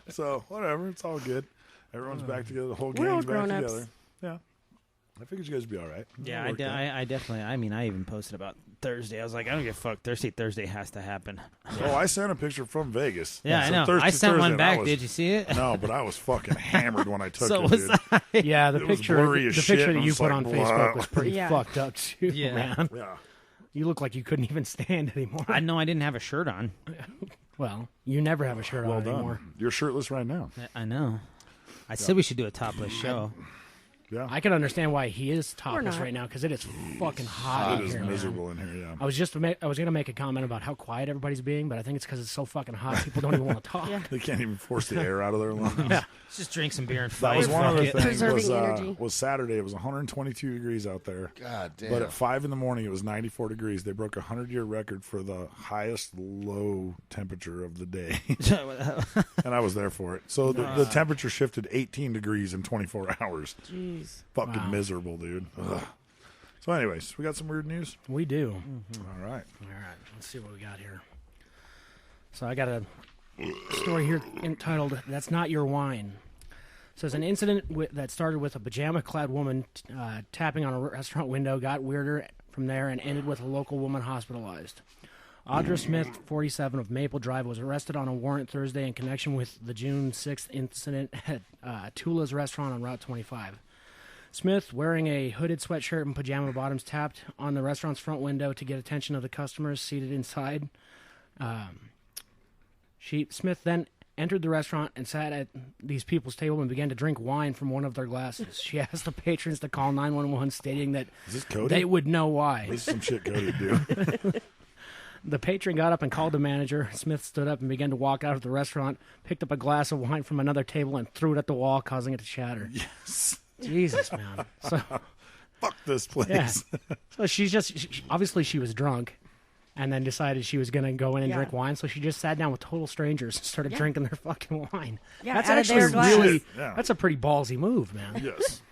S8: So whatever, it's all good. Everyone's back together. The whole
S10: We're all
S8: gang's back
S10: grown-ups.
S8: together. Yeah, I figured you guys would be all right.
S11: Yeah,
S8: It worked out.
S11: I definitely. I mean, I even posted about Thursday. I was like, I don't give a fuck. Thursday has to happen.
S8: Oh, I sent a picture from Vegas.
S11: Yeah,
S8: So
S11: I know.
S8: Thursday,
S11: I sent one
S8: and
S11: back.
S8: was-
S11: Did you see it?
S8: No, but I was fucking hammered when I took
S11: So
S8: it,
S11: was
S8: dude.
S11: I.
S9: Yeah, the
S8: It was
S9: picture
S8: blurry as
S9: the
S8: shit,
S9: picture
S8: and
S9: that
S8: I
S9: you
S8: was
S9: put
S8: like,
S9: on
S8: "Blah."
S9: Facebook was pretty
S10: Yeah.
S9: fucked up too,
S11: Yeah.
S9: man.
S8: Yeah.
S9: You look like you couldn't even stand anymore.
S11: I know I didn't have a shirt on.
S9: Well, you never have a shirt
S8: Well
S9: on
S8: done.
S9: anymore.
S8: You're shirtless right now.
S11: I know. I said we should do a topless show.
S8: Yeah.
S9: I can understand why he is topless
S10: not.
S9: right now because it is fucking hot
S8: It
S9: in
S8: is
S9: here, man.
S8: miserable in here, yeah.
S9: I was gonna make a comment about how quiet everybody's being, but I think it's because it's so fucking hot. People don't even want to talk.
S10: Yeah.
S8: They can't even force the air out of their lungs.
S9: Yeah.
S11: Let's just drink some beer and
S8: That
S11: fight.
S8: was one of the
S11: Fuck it.
S8: things
S10: Preserving energy.
S8: was Saturday. It was 122 degrees out there.
S12: God damn.
S8: But at 5 in the morning, it was 94 degrees. They broke a 100-year record for the highest low temperature of the day. And I was there for it. So the temperature shifted 18 degrees in 24 hours.
S10: Jeez.
S8: Fucking miserable, dude. Ugh. So anyways, we got some weird news?
S9: We do.
S8: All right.
S9: All right, let's see what we got here. So I got a story here entitled "That's Not Your Wine." It says an incident that started with a pajama-clad woman tapping on a restaurant window got weirder from there and ended with a local woman hospitalized. Audra Smith, 47, of Maple Drive, was arrested on a warrant Thursday in connection with the June 6th incident at Tula's restaurant on Route 25. Smith, wearing a hooded sweatshirt and pajama bottoms, tapped on the restaurant's front window to get attention of the customers seated inside. Smith then entered the restaurant and sat at these people's table and began to drink wine from one of their glasses. She asked the patrons to call 911, stating that
S8: Is this Cody?
S9: they would know why.
S8: This is some shit Cody would do.
S9: The patron got up and called the manager. Smith stood up and began to walk out of the restaurant, picked up a glass of wine from another table, and threw it at the wall, causing it to shatter.
S8: Yes.
S9: Jesus, man. So,
S8: Fuck this place.
S9: yeah. So obviously she was drunk and then decided she was going to go in and
S10: Yeah.
S9: drink wine. So she just sat down with total strangers and started drinking their fucking wine.
S10: Yeah,
S9: That's
S10: out of
S9: actually
S10: their glass.
S9: really,
S8: Yeah.
S9: that's a pretty ballsy move, man.
S8: Yes.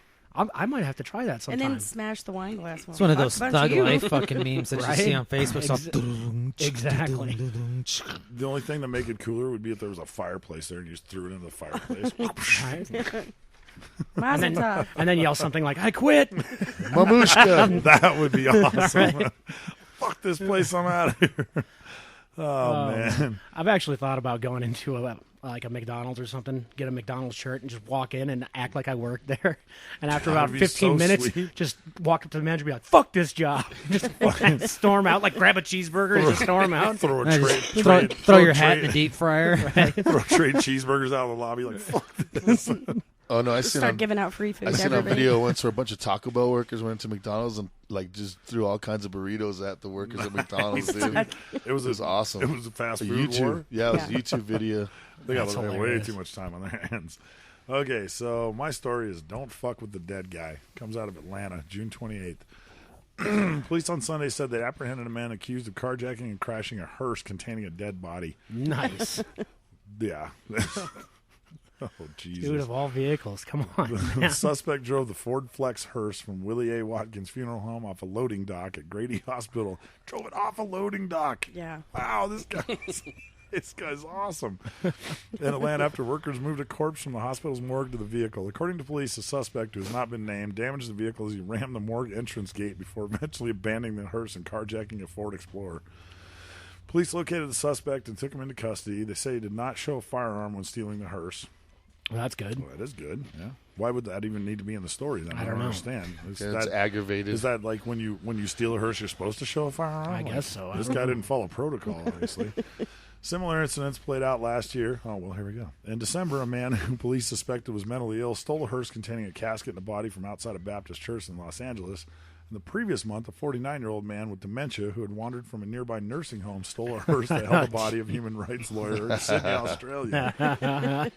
S9: I might have to try that
S10: And
S9: sometime.
S10: then smash the wine glass.
S11: It's one of those
S10: Bunch
S11: thug
S10: you.
S11: life fucking memes that
S9: Right?
S11: you see on Facebook.
S9: Exactly.
S8: The only thing to make it cooler would be if there was a fireplace there and you just threw it into the fireplace.
S9: Right?
S10: Mazel tov.
S9: And then yell something like, "I quit."
S12: Mamushka.
S8: That would be awesome. Fuck this place, I'm out of here. Oh, man.
S9: I've actually thought about going into a McDonald's or something, get a McDonald's shirt, and just walk in and act like I work there. And after about
S8: That'd be
S9: 15
S8: so
S9: minutes,
S8: sweet.
S9: just walk up to the manager and be like, "Fuck this job." Just fucking storm out, like grab a cheeseburger and just storm out.
S8: Throw a
S11: No,
S8: tray,
S11: just throw your hat in the deep fryer.
S8: throw trade cheeseburgers out of the lobby like, fuck this.
S12: Oh no, I seen
S10: Start
S12: on,
S10: giving out free food
S12: I
S10: to
S12: seen a
S10: everybody.
S12: video once where a bunch of Taco Bell workers went into McDonald's and like just threw all kinds of burritos at the workers at McDonald's. Dude.
S8: It was
S12: awesome.
S8: It was a fast
S12: A
S8: food
S12: YouTube,
S8: war.
S12: yeah, it was a YouTube video.
S8: They got
S9: That's
S8: way
S9: hilarious.
S8: too much time on their hands. Okay, so my story is "Don't Fuck with the Dead Guy." Comes out of Atlanta, June 28th. Police on Sunday said they apprehended a man accused of carjacking and crashing a hearse containing a dead body.
S9: Nice.
S8: Yeah. Oh, Jesus.
S9: Dude, of all vehicles, come on.
S8: The suspect drove the Ford Flex hearse from Willie A. Watkins Funeral Home off a loading dock at Grady Hospital. Drove it off a loading dock.
S10: Yeah.
S8: Wow, this guy's awesome. In Atlanta, after workers moved a corpse from the hospital's morgue to the vehicle. According to police, the suspect, who has not been named, damaged the vehicle as he rammed the morgue entrance gate before eventually abandoning the hearse and carjacking a Ford Explorer. Police located the suspect and took him into custody. They say he did not show a firearm when stealing the hearse.
S9: Well, that's good.
S8: Well, that is good, yeah. Why would that even need to be in the story then? I don't understand.
S12: It's aggravated.
S8: Is that like when you steal a hearse, you're supposed to show a firearm?
S9: I guess so.
S8: This guy didn't follow protocol, obviously. Similar incidents played out last year. Oh, well, here we go. In December, a man who police suspected was mentally ill stole a hearse containing a casket and a body from outside a Baptist church in Los Angeles. In the previous month, a 49-year-old man with dementia who had wandered from a nearby nursing home stole a hearse that held the body of human rights lawyer in Sydney, Australia.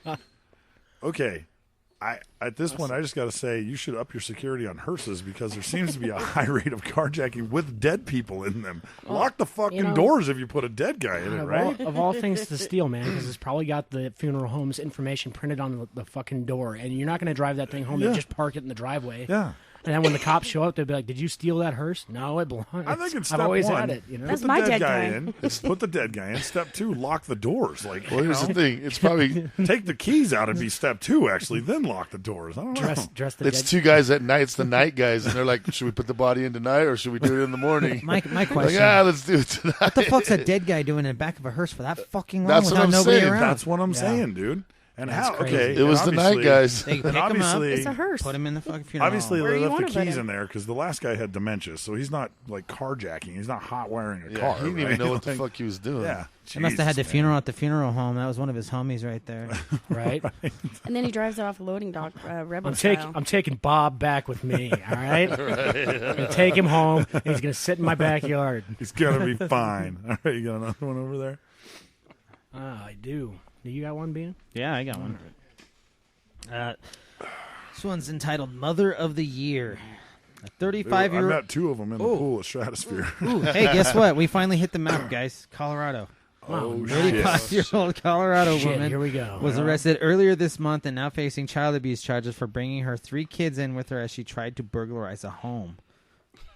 S8: Okay. At this point, I just got to say, you should up your security on hearses because there seems to be a high rate of carjacking with dead people in them. Lock the fucking doors if you put a dead guy in it, right?
S9: Of all things to steal, man, because it's probably got the funeral home's information printed on the fucking door, and you're not going to drive that thing home and just park it in the driveway.
S8: Yeah.
S9: And then when the cops show up, they'll be like, "Did you steal that hearse?" No, it belongs.
S8: I think it's step
S9: I've always
S8: one.
S9: had it. You know?
S10: That's my dead guy.
S8: In. Put the dead guy in. Step 2, lock the doors. Like,
S12: well, here's the thing. It's probably
S8: take the keys out and be step 2. Actually, then lock the doors. I don't know.
S9: Dress the
S12: it's
S9: dead.
S12: 2 guys at night. It's the night guys, and they're like, "Should we put the body in tonight, or should we do it in the morning?"
S11: My question.
S12: Like, let's do it tonight.
S11: What the fuck's a dead guy doing in the back of a hearse for that fucking long
S12: That's what
S11: without
S12: I'm
S11: nobody
S12: saying.
S11: around?
S8: That's what I'm saying, dude. And
S9: That's
S8: how?
S9: crazy.
S8: Okay,
S12: It was the night guys.
S11: They pick
S8: and
S11: him up.
S8: obviously,
S10: It's a hearse.
S11: Put him in the fucking funeral
S8: obviously
S11: home.
S10: Where
S8: they
S10: you
S8: left the
S10: wanna put
S8: keys
S10: him?
S8: in there because the last guy had dementia, so he's not like carjacking. He's not hot wiring a
S12: Yeah,
S8: car.
S12: he didn't even
S8: right?
S12: know what the fuck he was doing.
S8: Yeah,
S11: They must have had the
S8: Jesus,
S11: funeral
S8: man.
S11: at the funeral home. That was one of his homies right there.
S9: Right?
S10: And then he drives it off a loading dock, rebel
S9: I'm taking Bob back with me. All right. I'm gonna take him home. And he's gonna sit in my backyard.
S8: He's gonna be fine. All right, you got another one over there?
S9: I do. Do you got one, Bean?
S11: Yeah, I got one. This one's entitled "Mother of the Year." A 35-year-old.
S8: I met 2 of them in the pool at Stratosphere.
S11: Ooh, hey, guess what? We finally hit the map, guys. Colorado.
S8: Oh,
S11: 35-year-old Colorado woman
S9: Here we go.
S11: was arrested earlier this month and now facing child abuse charges for bringing her 3 kids in with her as she tried to burglarize a home.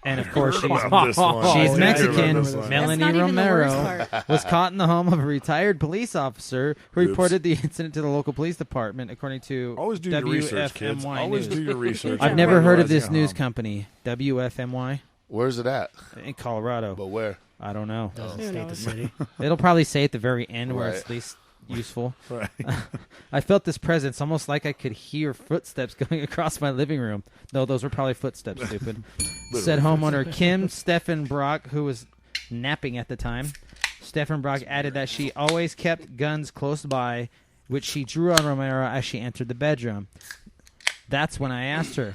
S11: And of course, she's Mexican. Melanie Romero was caught in the home of a retired police officer who reported the incident to the local police department, according to
S8: Always do your research, kids.
S11: WFMY
S8: Always
S11: News.
S8: do your research.
S11: I've never heard of this news company, WFMY,
S12: Where's it at?
S11: in Colorado.
S12: But where?
S11: I don't know.
S9: Doesn't state the city.
S11: It'll probably say at the very end where
S12: Right.
S11: it's least useful.
S8: Right.
S11: I felt this presence almost like I could hear footsteps going across my living room. No, those were probably footsteps, stupid. Said homeowner Kim Stephen Brock, who was napping at the time. Stephen Brock added that she always kept guns close by, which she drew on Romero as she entered the bedroom. That's when I asked her,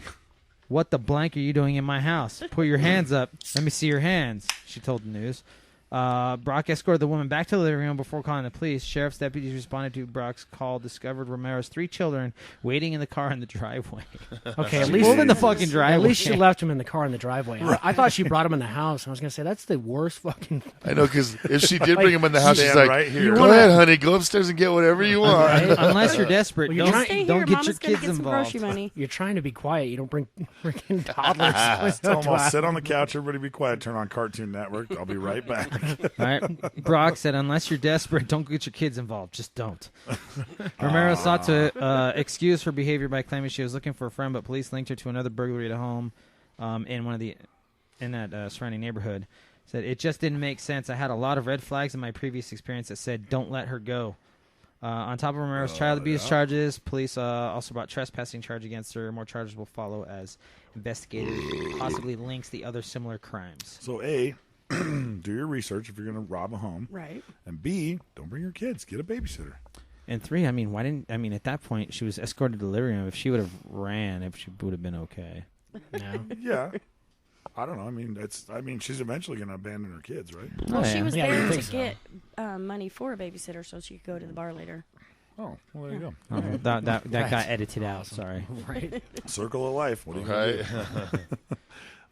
S11: "What the blank are you doing in my house? Put your hands up. Let me see your hands," she told the news. Brock escorted the woman back to the living room before calling the police. Sheriff's deputies responded to Brock's call, discovered Romero's 3 children waiting in the car in the driveway.
S9: Okay, at
S11: She
S9: least
S11: pulled in the fucking driveway.
S9: At least she left him in the car in the driveway. I thought she brought him in the house. I was gonna say that's the worst fucking.
S12: I know, because if she did bring him in the house, she's
S8: Stand
S12: like,
S8: right here.
S12: "Go ahead, honey, go upstairs and get whatever you want."
S11: Right? Unless you're desperate,
S9: Well, you're
S11: don't,
S9: trying-
S10: Stay
S11: don't
S10: here.
S11: get
S10: Mama's
S11: your
S10: gonna
S11: kids
S10: get some
S11: involved.
S10: grocery money.
S9: You're trying to be quiet. You don't bring freaking toddlers.
S8: Tell them I'll sit on the couch. Everybody be quiet. Turn on Cartoon Network. I'll be right back.
S11: All right. Brock said, "Unless you're desperate, don't get your kids involved. Just don't." Romero sought to excuse her behavior by claiming she was looking for a friend, but police linked her to another burglary at a home in that surrounding neighborhood. Said, "It just didn't make sense. I had a lot of red flags in my previous experience that said, don't let her go." On top of Romero's child abuse charges, police also brought trespassing charge against her. More charges will follow as investigators possibly links the other similar crimes.
S8: So A, do your research if you're going to rob a home.
S10: Right.
S8: And B, don't bring your kids. Get a babysitter.
S11: And 3, at that point, she was escorted to the living room. If she would have ran, if she would have been okay. No.
S8: Yeah. I don't know. She's eventually going to abandon her kids, right?
S10: Well, she was there to
S9: so.
S10: get money for a babysitter so she could go to the bar later.
S8: Oh, well, there you go.
S11: Oh, that got edited out. Sorry.
S9: Right.
S8: Circle of life. What are you going to do?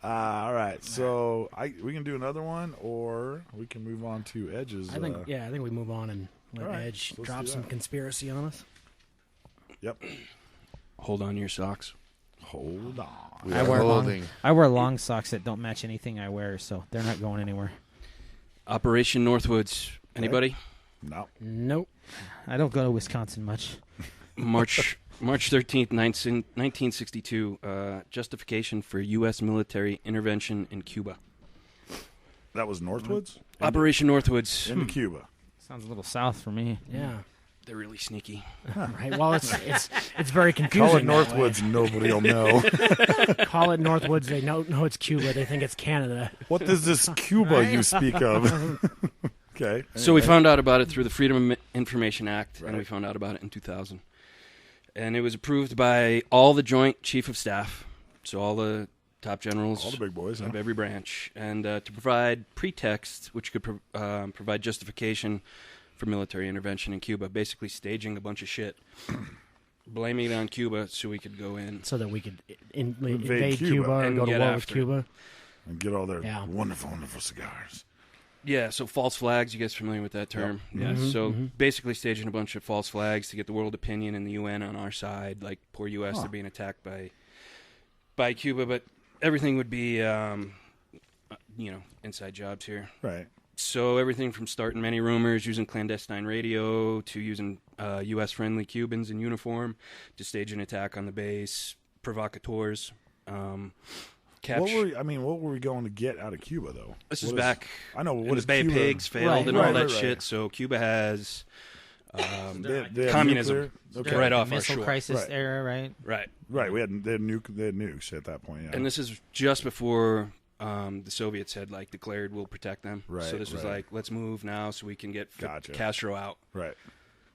S8: All right. So we can do another one, or we can move on to Edge's.
S9: I think we move on and let
S8: All right,
S9: Edge
S8: let's
S9: drop
S8: do
S9: some
S8: that.
S9: conspiracy on us.
S8: Yep.
S2: Hold on to your socks.
S8: Hold on.
S11: I wear long socks that don't match anything I wear, so they're not going anywhere.
S2: Operation Northwoods. Anybody?
S8: No.
S9: Nope.
S11: I don't go to Wisconsin much.
S2: March 13th, 1962. Justification for U.S. military intervention in Cuba.
S8: That was Northwoods?
S2: Operation Northwoods.
S8: In Cuba.
S11: Sounds a little south for me.
S9: Yeah.
S2: They're really sneaky.
S9: Right. Well, it's very confusing.
S8: Call it Northwoods, nobody will know.
S9: Call it Northwoods. They know it's Cuba. They think it's Canada.
S8: What is this Cuba you speak of? Okay.
S2: So we found out about it through the Freedom of Information Act, and we found out about it in 2000. And it was approved by all the Joint Chief of Staff, so all the top generals,
S8: all the big boys
S2: of every branch, and to provide pretext, which could provide justification for military intervention in Cuba, basically staging a bunch of shit, blaming it on Cuba so we could go in.
S9: So that we could invade Cuba and go to war with Cuba.
S8: And get all their wonderful, wonderful cigars.
S2: Yeah, so false flags, you guys familiar with that term?
S8: Yep.
S2: Yeah, so basically staging a bunch of false flags to get the world opinion and the UN on our side, like poor U.S. They're being attacked by Cuba, but everything would be, inside jobs here.
S8: Right.
S2: So everything from starting many rumors, using clandestine radio, to using U.S.-friendly Cubans in uniform, to stage an attack on the base, provocateurs.
S8: What were we going to get out of Cuba, though?
S2: This is back.
S8: I know.
S2: What is Bay of Pigs failed and all that shit. So Cuba has communism right off our shore.
S11: Missile crisis era, right?
S2: Right.
S8: Right. They had nukes at that point. Yeah.
S2: And this is just before the Soviets had declared we'll protect them.
S8: Right.
S2: So this was let's move now so we can get Castro out.
S8: Right.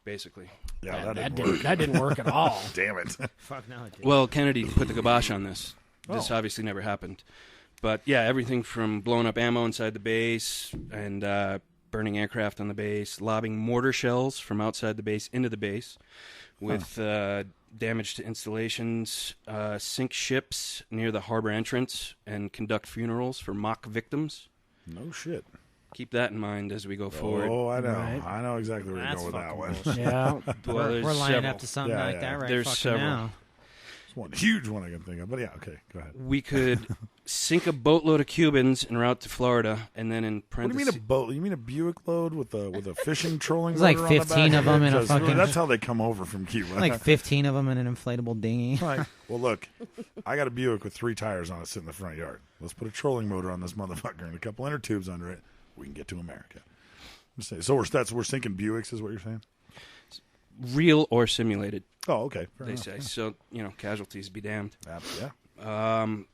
S2: Basically.
S8: Yeah,
S9: that didn't work at all.
S8: Damn it.
S11: Fuck no, it didn't.
S2: Well, Kennedy put the kibosh on this. This obviously never happened. But, yeah, everything from blowing up ammo inside the base and burning aircraft on the base, lobbing mortar shells from outside the base into the base with damage to installations, sink ships near the harbor entrance, and conduct funerals for mock victims.
S8: No shit.
S2: Keep that in mind as we go forward.
S8: Oh, I know.
S9: Right.
S8: I know exactly where you're going with that one.
S9: Yeah.
S2: Well,
S11: we're lining up to something like that right
S2: There's several.
S11: now.
S8: One huge one I can think of, but yeah, okay, go ahead.
S2: We could sink a boatload of Cubans en route to Florida, and then in parentheses...
S8: What do you mean a boat? You mean a Buick load with a fishing trolling?
S11: There's like
S8: motor on the
S11: 15
S8: back
S11: of them in a
S8: it?
S11: fucking...
S8: That's how they come over from Cuba.
S11: Like 15 of them in an inflatable dinghy.
S8: Right. Well, look, I got a Buick with 3 tires on it sitting in the front yard. Let's put a trolling motor on this motherfucker and a couple inner tubes under it. We can get to America. So we're sinking Buicks, is what you're saying?
S2: Real or simulated.
S8: Oh, okay. Fair
S2: they
S8: enough,
S2: say.
S8: yeah.
S2: So, casualties be damned.
S8: Yeah.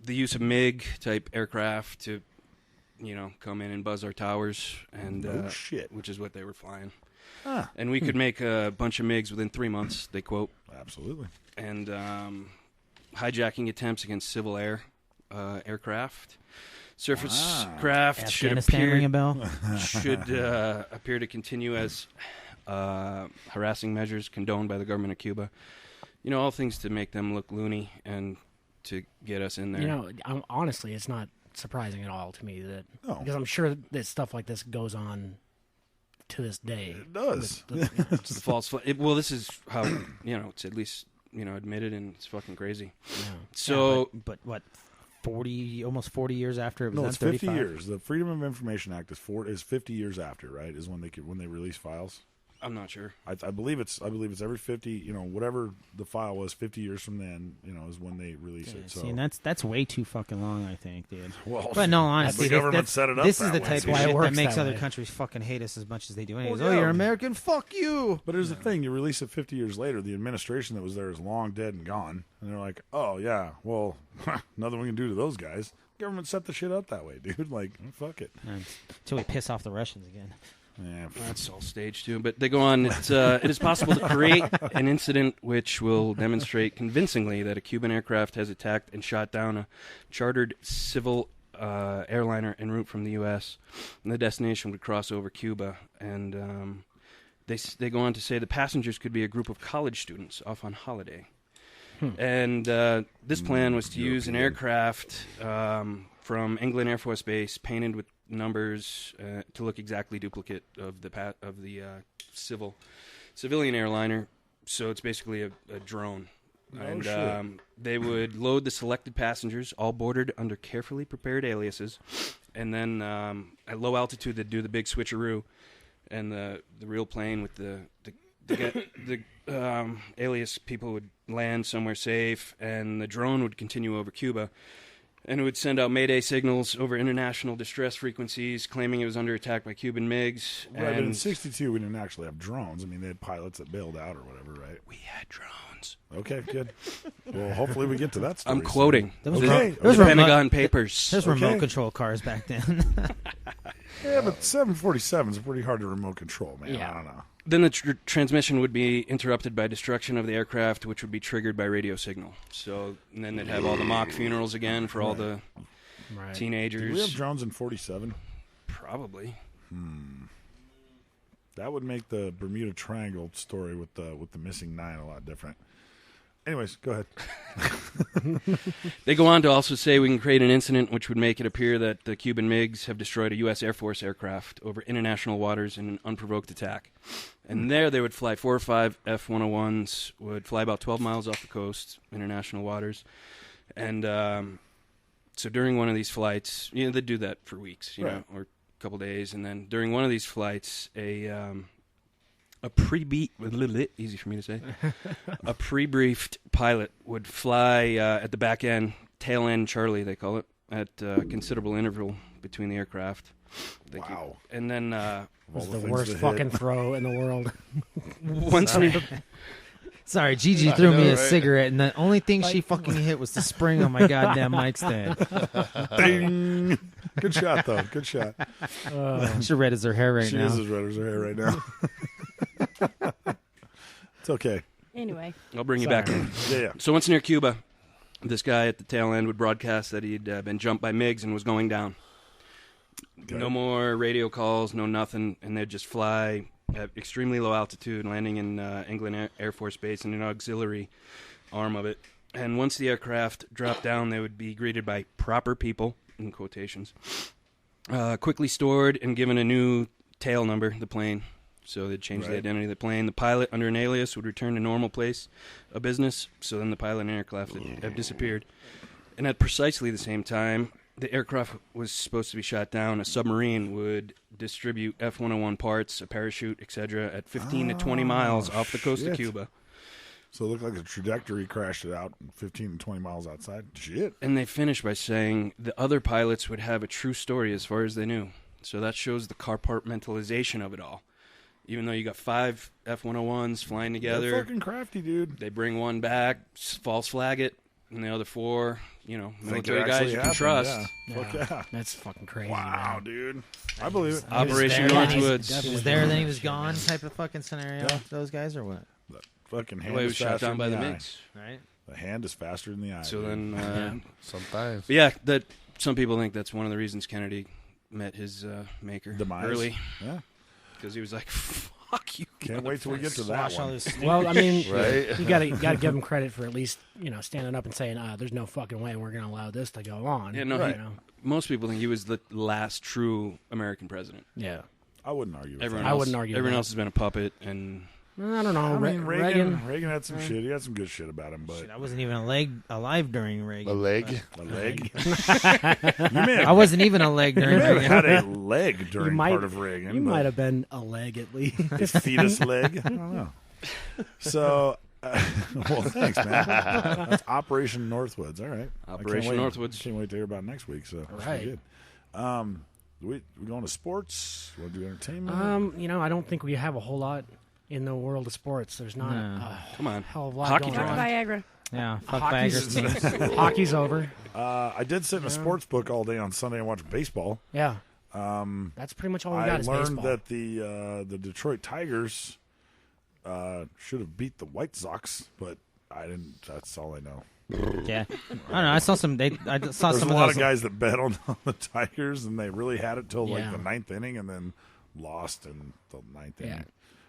S2: The use of MiG-type aircraft to, come in and buzz our towers, and
S8: shit.
S2: Which is what they were flying.
S8: Ah.
S2: And we could make a bunch of MiGs within 3 months, they quote.
S8: Absolutely.
S2: And hijacking attempts against civil aircraft. Surface craft should appear to continue as harassing measures condoned by the government of Cuba. All things to make them look loony and to get us in there.
S9: Honestly, it's not surprising at all to me because I'm sure that stuff like this goes on to this day.
S8: It does.
S2: The false flag. Well, this is how it's at least admitted, and it's fucking crazy.
S9: Yeah.
S2: So,
S11: but what? Almost 40 years after it was
S8: No,
S11: done.
S8: it's 50
S11: 35?
S8: years. The Freedom of Information Act is 50 years after, right? Is when they release files.
S2: I'm not sure.
S8: I believe it's every 50. Whatever the file was, 50 years from then, is when they release it. So
S11: See, and that's way too fucking long, I think, dude.
S8: Well,
S11: but no, honestly,
S8: the government set it up.
S11: This is the
S8: that
S11: type
S8: way.
S11: of shit that makes
S9: that
S11: other
S9: way.
S11: countries fucking hate us as much as they do. Anyways,
S8: Well, yeah.
S11: Oh, you're American, fuck you.
S8: But here's the thing: you release it 50 years later, the administration that was there is long dead and gone, and they're like, "Oh yeah, well, nothing we can do to those guys." Government set the shit up that way, dude. Like, fuck it.
S11: Until we piss off the Russians again.
S8: Yeah,
S2: that's all staged too. But they go on. It is possible to create an incident which will demonstrate convincingly that a Cuban aircraft has attacked and shot down a chartered civil airliner en route from the U.S. And the destination would cross over Cuba. And they go on to say the passengers could be a group of college students off on holiday. And this plan was to use an aircraft from England Air Force Base painted with numbers to look exactly duplicate of the civilian airliner, So it's basically a drone.
S8: Oh,
S2: And
S8: shit.
S2: they would load the selected passengers, all boarded under carefully prepared aliases. And then at low altitude, they'd do the big switcheroo. And the real plane with the alias people would land somewhere safe. And the drone would continue over Cuba. And it would send out Mayday signals over international distress frequencies, claiming it was under attack by Cuban MiGs.
S8: Right, but in 62, we didn't actually have drones. I mean, they had pilots that bailed out or whatever, right?
S2: We had drones.
S8: Okay, good. Well, hopefully we get to that story.
S2: I'm quoting.
S11: There was
S8: Okay.
S11: there was
S2: The
S11: remote-
S2: Pentagon Papers.
S11: There's
S8: Okay.
S11: remote control cars back then.
S8: Yeah, but 747s are pretty hard to remote control, man.
S9: Yeah.
S8: I don't know.
S2: Then the transmission would be interrupted by destruction of the aircraft, which would be triggered by radio signal. So and then they'd have all the mock funerals again for all the teenagers.
S8: Did we have drones in 47?
S2: Probably.
S8: That would make the Bermuda Triangle story with the missing 9 a lot different. Anyways, go ahead.
S2: They go on to also say we can create an incident which would make it appear that the Cuban MiGs have destroyed a U.S. Air Force aircraft over international waters in an unprovoked attack. And there they would fly 4 or 5 F-101s, would fly about 12 miles off the coast, international waters. And so during one of these flights, they'd do that for weeks, know, or a couple days. And then during one of these flights, a easy for me to say, a pre-briefed pilot would fly at the back end, tail end Charlie, they call it, at a considerable interval between the aircraft.
S8: Wow.
S2: And then
S9: was the worst fucking throw in the world.
S2: once
S11: Sorry, Gigi threw me a cigarette, and the only thing she fucking hit was the spring on my goddamn mic stand.
S8: Ding. Good shot, though. Good shot.
S11: She's red as her hair right
S8: she
S11: now.
S8: is as red as her hair right now. It's okay.
S10: Anyway.
S2: I'll bring you back in.
S8: Yeah.
S2: So once near Cuba, this guy at the tail end would broadcast that he'd been jumped by MiGs and was going down.
S8: Okay.
S2: No more radio calls, no nothing, and they'd just fly at extremely low altitude, landing in England Air Force Base in an auxiliary arm of it. And once the aircraft dropped down, they would be greeted by proper people, in quotations, quickly stored and given a new tail number, the plane. So they'd change the identity of the plane. The pilot, under an alias, would return to normal place of business. So then the pilot and aircraft have disappeared. And at precisely the same time, the aircraft was supposed to be shot down. A submarine would distribute F-101 parts, a parachute, etc., at 15 to 20 miles off the coast of Cuba.
S8: So it looked like a trajectory crashed it out 15 to 20 miles outside. Shit.
S2: And they finished by saying the other pilots would have a true story as far as they knew. So that shows the compartmentalization of it all. Even though you got 5 F-101s flying together.
S8: They're fucking crafty, dude.
S2: They bring one back, false flag it, and the other 4, military
S8: it
S2: guys
S8: actually
S2: you can
S8: happened,
S2: trust.
S8: Yeah. Fuck yeah.
S9: That's fucking crazy.
S8: Wow,
S9: man.
S8: dude. I believe it.
S2: Operation Northwoods.
S11: He was there, then he was gone type of fucking scenario.
S8: Yeah.
S11: Those guys, or what?
S8: The fucking hand
S2: Well, he
S8: is
S2: was shot
S8: faster
S2: down by
S8: than
S2: the
S8: eye.
S2: MiGs.
S11: Right?
S8: The hand is faster than the eye.
S2: So
S8: dude.
S2: then,
S12: Sometimes.
S2: but yeah, that some people think that's one of the reasons Kennedy met his maker
S8: Demise.
S2: early,
S8: Yeah.
S2: because he was like, "Fuck you."
S8: Can't wait till we get to that one.
S9: Well, I mean,
S12: Right?
S9: you gotta give him credit for at least standing up and saying, "There's no fucking way we're gonna allow this to go on."
S2: Yeah, no,
S8: Right.
S2: most people think he was the last true American president.
S9: Yeah.
S8: I wouldn't argue with
S2: Everyone
S8: that.
S2: else,
S9: I wouldn't argue with
S2: Everyone
S9: that.
S2: else has been a puppet, and
S9: I don't know.
S8: I mean,
S9: Reagan.
S8: Reagan had some shit. He had some good shit about him, but
S11: Shit, I wasn't even alive during Reagan.
S12: A leg.
S8: a leg. You may have,
S11: I wasn't even a leg
S8: you
S11: during
S8: may have
S11: Reagan.
S8: had a leg during
S9: might-
S8: part of Reagan.
S9: You
S8: but
S9: might have been a leg at least.
S8: a fetus leg. I don't know. So, well, thanks, man. That's Operation Northwoods. All right.
S2: Operation Northwoods.
S8: Can't wait to hear about next week. So, that's
S9: Right.
S8: pretty good. We going to sports? Want to do entertainment?
S9: I don't think we have a whole lot in the world of sports. There's not a
S2: come on,
S9: hell of a lot
S2: Hockey
S9: going
S2: draft.
S9: on.
S10: Viagra.
S11: Yeah, fuck
S9: Hockey's,
S11: Viagra's team.
S9: hockey's over.
S8: I did sit in a sports book all day on Sunday and watch baseball.
S9: Yeah. That's pretty much all we got
S8: I
S9: is
S8: learned
S9: baseball.
S8: that the Detroit Tigers should have beat the White Sox, but I didn't. That's all I know.
S11: Yeah, I don't know. I saw some. I saw
S8: There's
S11: some
S8: a
S11: of
S8: lot
S11: those.
S8: of guys that bet on the Tigers, and they really had it till like
S9: Yeah.
S8: the 9th inning, and then lost in the 9th inning.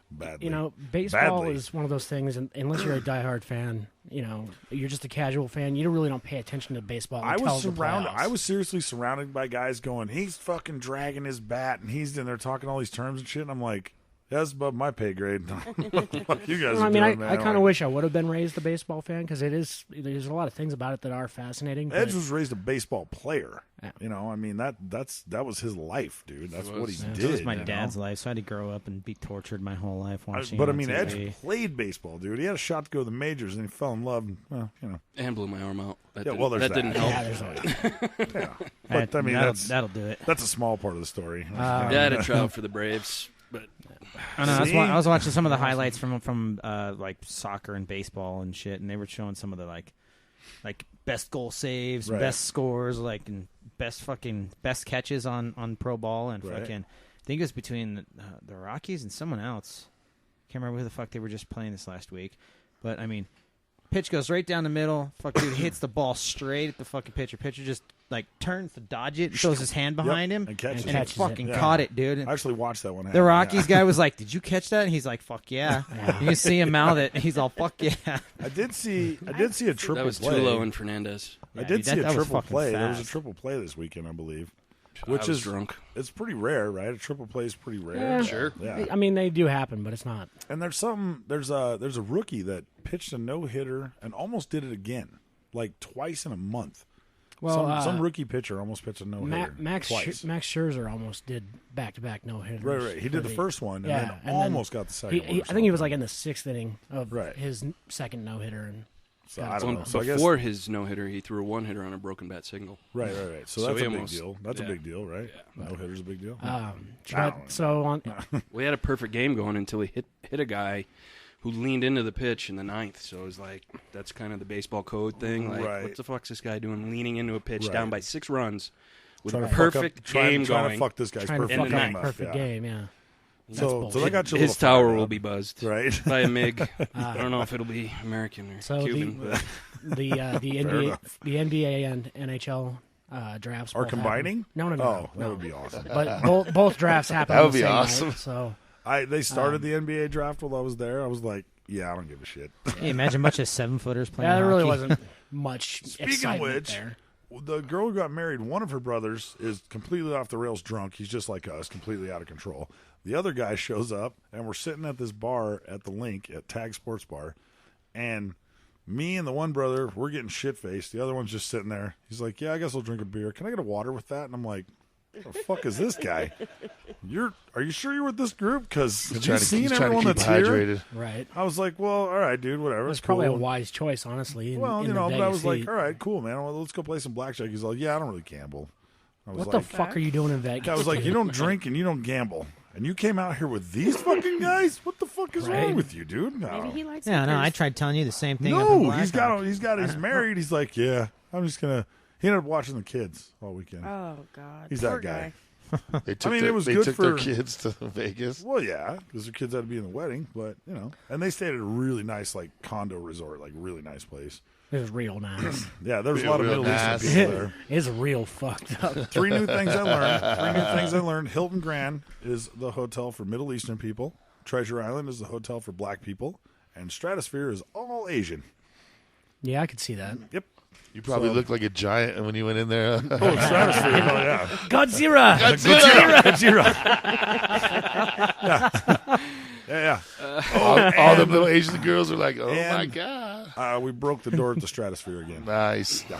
S8: Badly.
S9: Baseball
S8: Badly.
S9: is one of those things, and unless you're a diehard fan, you're just a casual fan. You really don't pay attention to baseball.
S8: I
S9: until
S8: was
S9: the
S8: surrounded.
S9: playoffs.
S8: I was seriously surrounded by guys going, "He's fucking dragging his bat," and he's in there talking all these terms and shit. And I'm like, That's above my pay grade. What you guys
S9: Well,
S8: are
S9: I mean,
S8: doing, man.
S9: I kind of wish I would have been raised a baseball fan because there's a lot of things about it that are fascinating.
S8: Edge
S9: but-
S8: was raised a baseball player.
S9: Yeah.
S8: You know, I mean that was his life, dude. That's what he did.
S11: That was my
S8: you
S11: dad's
S8: know?
S11: life, so I had to grow up and be tortured my whole life watching.
S8: But I
S11: on
S8: mean,
S11: TV.
S8: Edge played baseball, dude. He had a shot to go to the majors, and he fell in love. And, well, you know,
S2: And blew my arm out. That
S8: yeah,
S2: didn't,
S8: well, there's
S2: that didn't help.
S9: Yeah, there's always-
S8: yeah. But I mean,
S11: that'll do it.
S8: That's a small part of the story.
S2: Yeah, I had a trial for the Braves, but
S11: I know. I was watching some of the highlights from like soccer and baseball and shit, and they were showing some of the like best goal saves,
S8: Right.
S11: best scores, like and best catches on pro ball, and
S8: Right.
S11: fucking. I think it was between the Rockies and someone else. Can't remember who the fuck they were just playing this last week, but I mean, pitch goes right down the middle. Fuck, dude hits the ball straight at the fucking pitcher. Pitcher just like turns to dodge it, and throws his hand behind him,
S8: and catches
S11: and
S8: it.
S11: he fucking
S8: Yeah.
S11: caught it, dude. And
S8: I actually watched that one.
S11: the
S8: happen,
S11: Rockies
S8: yeah.
S11: guy was like, "Did you catch that?" And he's like, "Fuck yeah!" You see him mouth it, and he's all, "Fuck yeah!"
S8: I did see a triple
S2: that was
S8: play.
S2: Tulo and Fernandez.
S8: I
S11: Yeah,
S8: did
S11: dude,
S8: see
S11: that
S8: a
S11: was
S8: triple
S11: fucking
S8: play. There was a
S11: fast.
S8: triple play this weekend, I believe.
S2: I
S8: Which
S2: was
S8: is
S2: drunk.
S8: It's pretty rare, right? A triple play is pretty rare.
S9: Yeah.
S2: Sure.
S8: Yeah.
S9: I mean, they do happen, but it's not.
S8: And there's a rookie that pitched a no hitter and almost did it again, like twice in a month.
S9: Well,
S8: some rookie pitcher almost pitched a no hitter
S9: Max
S8: twice.
S9: Max Scherzer almost did back-to-back no-hitters.
S8: Right. He did the first one and then almost got the second one.
S9: I think he was like in the 6th inning of
S8: Right.
S9: his second no-hitter. And
S8: So I don't know. So I guess,
S2: Before his no-hitter, he threw a one-hitter on a broken bat single.
S8: right. So
S2: So
S8: that's
S2: he
S8: a big
S2: almost-
S8: deal. That's a
S2: yeah.
S8: big deal, right? No hitter's a big deal.
S9: so on.
S2: We had a perfect game going until he hit a guy who leaned into the pitch in the 9th. So it was like, that's kind of the baseball code thing. Like,
S8: Right.
S2: what the fuck's this guy doing leaning into a pitch
S8: Right.
S2: down by 6 runs with
S8: Trying
S2: a
S8: to fuck up-
S2: perfect
S8: trying
S2: game
S8: to
S2: going?
S8: fuck this guy's
S9: Trying to
S8: perfect
S9: fuck
S8: game
S9: up
S8: up.
S9: perfect
S8: yeah.
S9: game, yeah.
S8: So they got you a
S2: His
S8: little
S2: tower
S8: fired
S2: will
S8: up.
S2: be buzzed
S8: Right.
S2: by a MiG. I don't know if it'll be American or
S9: So
S2: Cuban. but
S9: the NBA and NHL drafts
S8: Are
S9: both
S8: combining?
S9: happen. No.
S8: Oh, that would be awesome.
S9: But both drafts happen.
S12: That
S9: on
S12: would
S9: the
S12: be
S9: same
S12: awesome.
S9: Night, so
S8: They started the NBA draft while I was there. I was like, yeah, I don't give a shit.
S11: Hey, imagine a bunch of 7-footers playing.
S9: yeah, there really
S11: hockey.
S9: wasn't much.
S8: Speaking of
S9: excitement
S8: which,
S9: there.
S8: the girl who got married, one of her brothers is completely off the rails drunk. He's just like us, completely out of control. The other guy shows up, and we're sitting at this bar at the Link at Tag Sports Bar, and me and the one brother, we're getting shit-faced. The other one's just sitting there. He's like, yeah, I guess I'll drink a beer. Can I get a water with that? And I'm like, what the fuck is this guy? Are you sure you're with this group? Because have you seen
S12: he's trying
S8: everyone
S12: to keep
S8: that's here?
S12: hydrated.
S9: Right.
S8: I was like, well, all right, dude, whatever.
S9: It's
S8: It's
S9: probably
S8: cool.
S9: a wise choice, honestly.
S8: Well,
S9: in
S8: you
S9: the
S8: know, but I
S9: Vegas
S8: was like,
S9: heat.
S8: all right, cool, man. Well, let's go play some blackjack. He's like, yeah, I don't really gamble. I was
S9: What
S8: like,
S9: the fuck are you doing in Vegas?
S8: I was like, you don't drink and you don't gamble. And you came out here with these fucking guys? What the fuck is wrong with you, dude? No.
S10: Maybe he likes
S11: Yeah, no,
S10: hookers.
S11: I tried telling you the same thing. up in
S8: No,
S11: Blackhawk.
S8: he's married. He's like, yeah, I'm just going to. He ended up watching the kids all weekend.
S10: Oh God,
S8: He's
S10: poor
S8: that guy.
S12: They took,
S8: it was
S12: they
S8: good
S12: took
S8: for
S12: their kids to Vegas.
S8: Well, yeah, because their kids had to be in the wedding, but, you know. And they stayed at a really nice, like, condo resort, like, really nice place.
S9: It was real nice.
S8: Yeah, there was a lot of
S12: Real
S8: Middle
S12: nice.
S8: Eastern people there.
S9: It's real fucked up.
S8: Three new things I learned. Hilton Grand is the hotel for Middle Eastern people. Treasure Island is the hotel for black people. And Stratosphere is all Asian.
S9: Yeah, I could see that.
S8: Yep.
S12: You probably looked like a giant when you went in there.
S8: Oh, Stratosphere. Oh, yeah.
S9: Godzilla.
S8: Yeah.
S12: all the little Asian girls are like, oh, my
S8: And-
S12: God.
S8: We broke the door at the Stratosphere again.
S12: Nice.
S9: Again.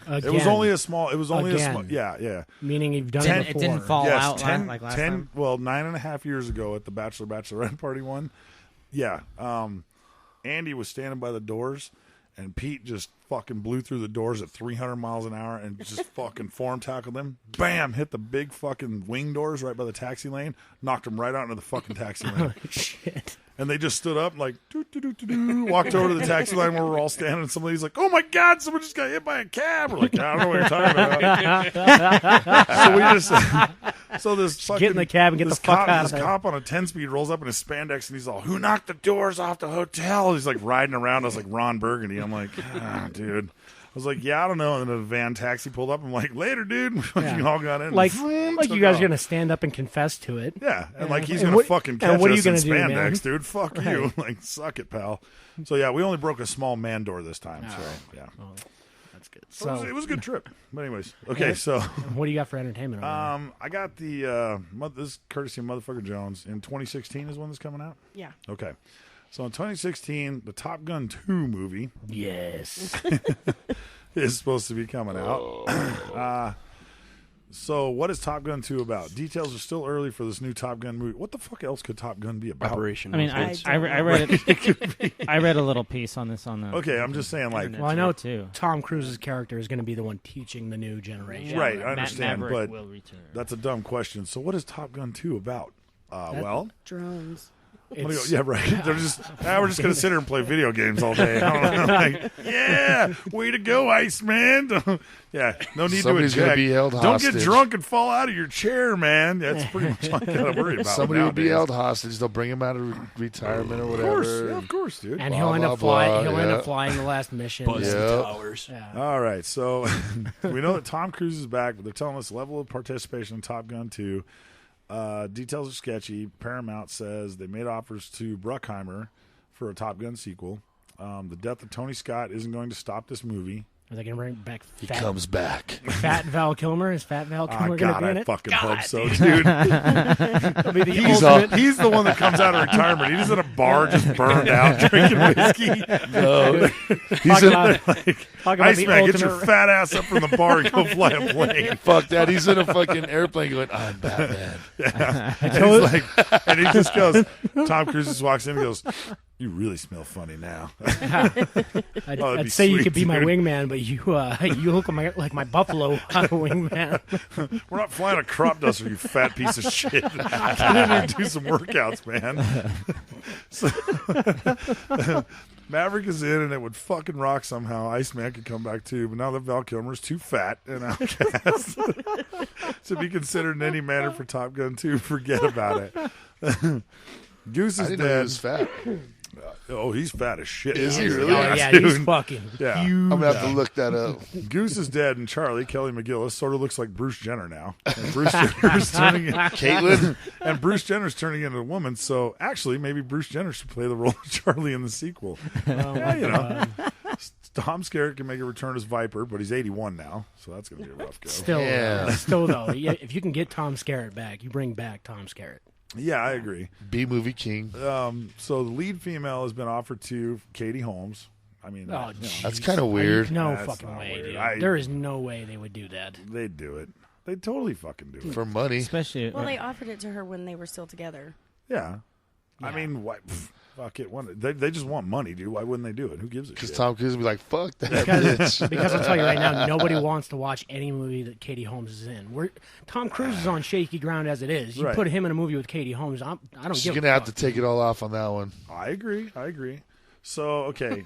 S8: It was only a small.
S9: Again.
S8: Yeah.
S9: Meaning you've done
S11: Ten-
S9: it
S11: it
S9: before.
S11: didn't fall
S8: Yes,
S11: out
S8: 10,
S11: like last
S8: 10
S11: time.
S8: well, 9.5 years ago at the Bachelorette party one. Yeah. Andy was standing by the doors, and Pete just fucking blew through the doors at 300 miles an hour and just fucking form tackled them. Bam! Hit the big fucking wing doors right by the taxi lane. Knocked him right out into the fucking taxi lane.
S9: Shit.
S8: And they just stood up like, walked over to the taxi line where we're all standing. And somebody's like, oh, my God, someone just got hit by a cab. We're like, I don't know what you're talking about. So we just, so this fucking.
S9: get in the cab and get
S8: this
S9: the fuck
S8: cop,
S9: out
S8: This
S9: of there.
S8: cop on a 10-speed rolls up in his spandex and he's all, who knocked the doors off the hotel? He's like riding around us like Ron Burgundy. I'm like, dude. I was like, yeah, I don't know. And then a van taxi pulled up. I'm like, later, dude.
S9: Yeah.
S8: We all got in.
S9: Like
S8: Took
S9: you guys
S8: off.
S9: are gonna stand up and confess to it.
S8: Yeah, and like he's
S9: And
S8: gonna
S9: what-
S8: fucking
S9: and
S8: catch
S9: what are you
S8: us in
S9: gonna do, man?
S8: spandex, dude. Fuck you. Like, suck it, pal. So yeah, we only broke a small man door this time. So yeah.
S9: that's good.
S8: So it was a good trip. But anyways, okay. So
S9: what do you got for entertainment?
S8: I got the this is courtesy of Motherfucker Jones. In 2016 is when this coming out.
S10: Yeah.
S8: Okay. So in 2016, the Top Gun 2 movie,
S9: yes,
S8: is supposed to be coming out. So what is Top Gun 2 about? Details are still early for this new Top Gun movie. What the fuck else could Top Gun be about?
S2: Operation.
S11: I mean, I read it. I read a little piece on this on the.
S8: Okay, I'm just saying, like,
S9: well, I know
S11: too.
S9: Tom Cruise's character is going to be the one teaching the new generation.
S8: Right, I understand,
S11: Maverick
S8: but
S11: will return.
S8: that's a dumb question. So what is Top Gun 2 about? Well,
S10: drones.
S8: Yeah, right. They're just we're just gonna sit here and play video games all day. I don't know. Like, yeah, way to go, Iceman. Yeah, no need
S12: Somebody's
S8: to
S12: gonna
S8: eject.
S12: be held
S8: Don't
S12: hostage.
S8: get drunk and fall out of your chair, man. That's pretty much all you gotta worry about.
S12: Somebody
S8: nowadays.
S12: would be held hostage. They'll bring him out of retirement or whatever.
S8: Of course, yeah, of course, dude.
S9: And
S12: Blah,
S9: he'll end
S12: blah,
S9: up flying.
S12: blah,
S9: He'll end
S12: yeah.
S9: up flying the last mission.
S2: Buzzin towers.
S9: Yeah.
S8: All right, so we know that Tom Cruise is back, but they're telling us level of participation in Top Gun 2. Details are sketchy. Paramount says they made offers to Bruckheimer for a Top Gun sequel. The death of Tony Scott isn't going to stop this movie.
S9: Are they going to bring back
S12: He comes back.
S9: Fat Val Kilmer? Is Fat Val Kilmer going to
S8: God,
S9: be in
S8: I
S9: it?
S8: fucking hope so, dude.
S9: That'll be the
S8: he's
S9: ultimate.
S8: he's the one that comes out of retirement. He's in a bar just burned out drinking whiskey.
S12: No.
S8: He's in
S9: talk about
S8: Iceman,
S9: the
S8: get your
S9: ultimate-
S8: fat ass up from the bar and go fly a plane.
S12: Fuck that. He's in a fucking airplane going, I'm Batman.
S8: Yeah. And he's like, and he just goes, Tom Cruise just walks in and goes, you really smell funny now.
S9: I'd say you could be my wingman, but you look like my buffalo wingman.
S8: We're not flying a crop duster, you fat piece of shit. Get in there and do some workouts, man. So, Maverick is in, and it would fucking rock somehow. Iceman could come back too, but now that Val Kilmer's too fat and outcast to be considered in any manner for Top Gun 2, forget about it. Goose
S12: I
S8: is
S12: didn't know he
S8: dead.
S12: was fat.
S8: Oh, he's fat as shit.
S12: Is
S8: now.
S12: he really?
S9: Oh, yeah,
S8: dude.
S9: he's fucking
S8: Yeah.
S9: huge.
S12: I'm going to have to look that up.
S8: Goose is dead, and Charlie, Kelly McGillis, sort of looks like Bruce Jenner now. And Bruce Jenner's turning in,
S12: Caitlin?
S8: and Bruce Jenner's turning into a woman, so actually maybe Bruce Jenner should play the role of Charlie in the sequel. Yeah, you know. Tom Skerritt can make a return as Viper, but he's 81 now, so that's going to be a rough go.
S9: Still though, yeah, if you can get Tom Skerritt back, you bring back Tom Skerritt.
S8: Yeah, I agree.
S12: B-movie king.
S8: So the lead female has been offered to Katie Holmes. I mean,
S12: That's kind of weird.
S9: No
S8: That's
S9: fucking
S8: not
S9: way,
S8: weird.
S9: dude. There is no way they would do that.
S8: They'd do it. They'd totally fucking do it.
S12: For money.
S11: Especially.
S10: Well, they offered it to her when they were still together.
S8: Yeah. I mean, why, fuck it. They just want money, dude. Why wouldn't they do it? Who gives a shit?
S12: Because Tom Cruise would be like, fuck that bitch.
S9: Because I'll tell you right now, nobody wants to watch any movie that Katie Holmes is in. Tom Cruise is on shaky ground as it is. You
S8: Right.
S9: put him in a movie with Katie Holmes, I don't
S12: She's
S9: give
S12: going to
S9: a
S12: have
S9: fuck.
S12: to take it all off on that one.
S8: I agree. So, okay.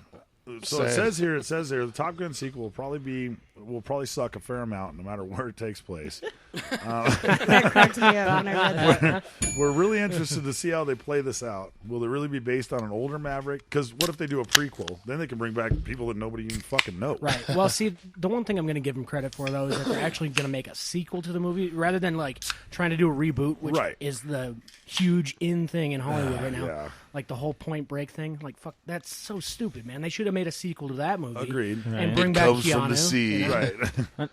S8: So
S12: Sad.
S8: it says here, the Top Gun sequel will probably suck a fair amount no matter where it takes place.
S10: That cracked me up when I read that.
S8: We're really interested to see how they play this out. Will it really be based on an older Maverick? Because what if they do a prequel? Then they can bring back people that nobody even fucking knows.
S9: Right. Well, see, the one thing I'm going to give them credit for, though, is that they're actually going to make a sequel to the movie rather than, like, trying to do a reboot, which
S8: Right.
S9: is the huge in thing in Hollywood right now.
S8: Yeah.
S9: Like, the whole Point Break thing. Like, fuck, that's so stupid, man. They should have made a sequel to that movie.
S8: Agreed.
S9: And
S12: It
S9: bring back
S12: comes
S9: Keanu.
S12: from the sea.
S9: you know?
S8: Right.
S9: I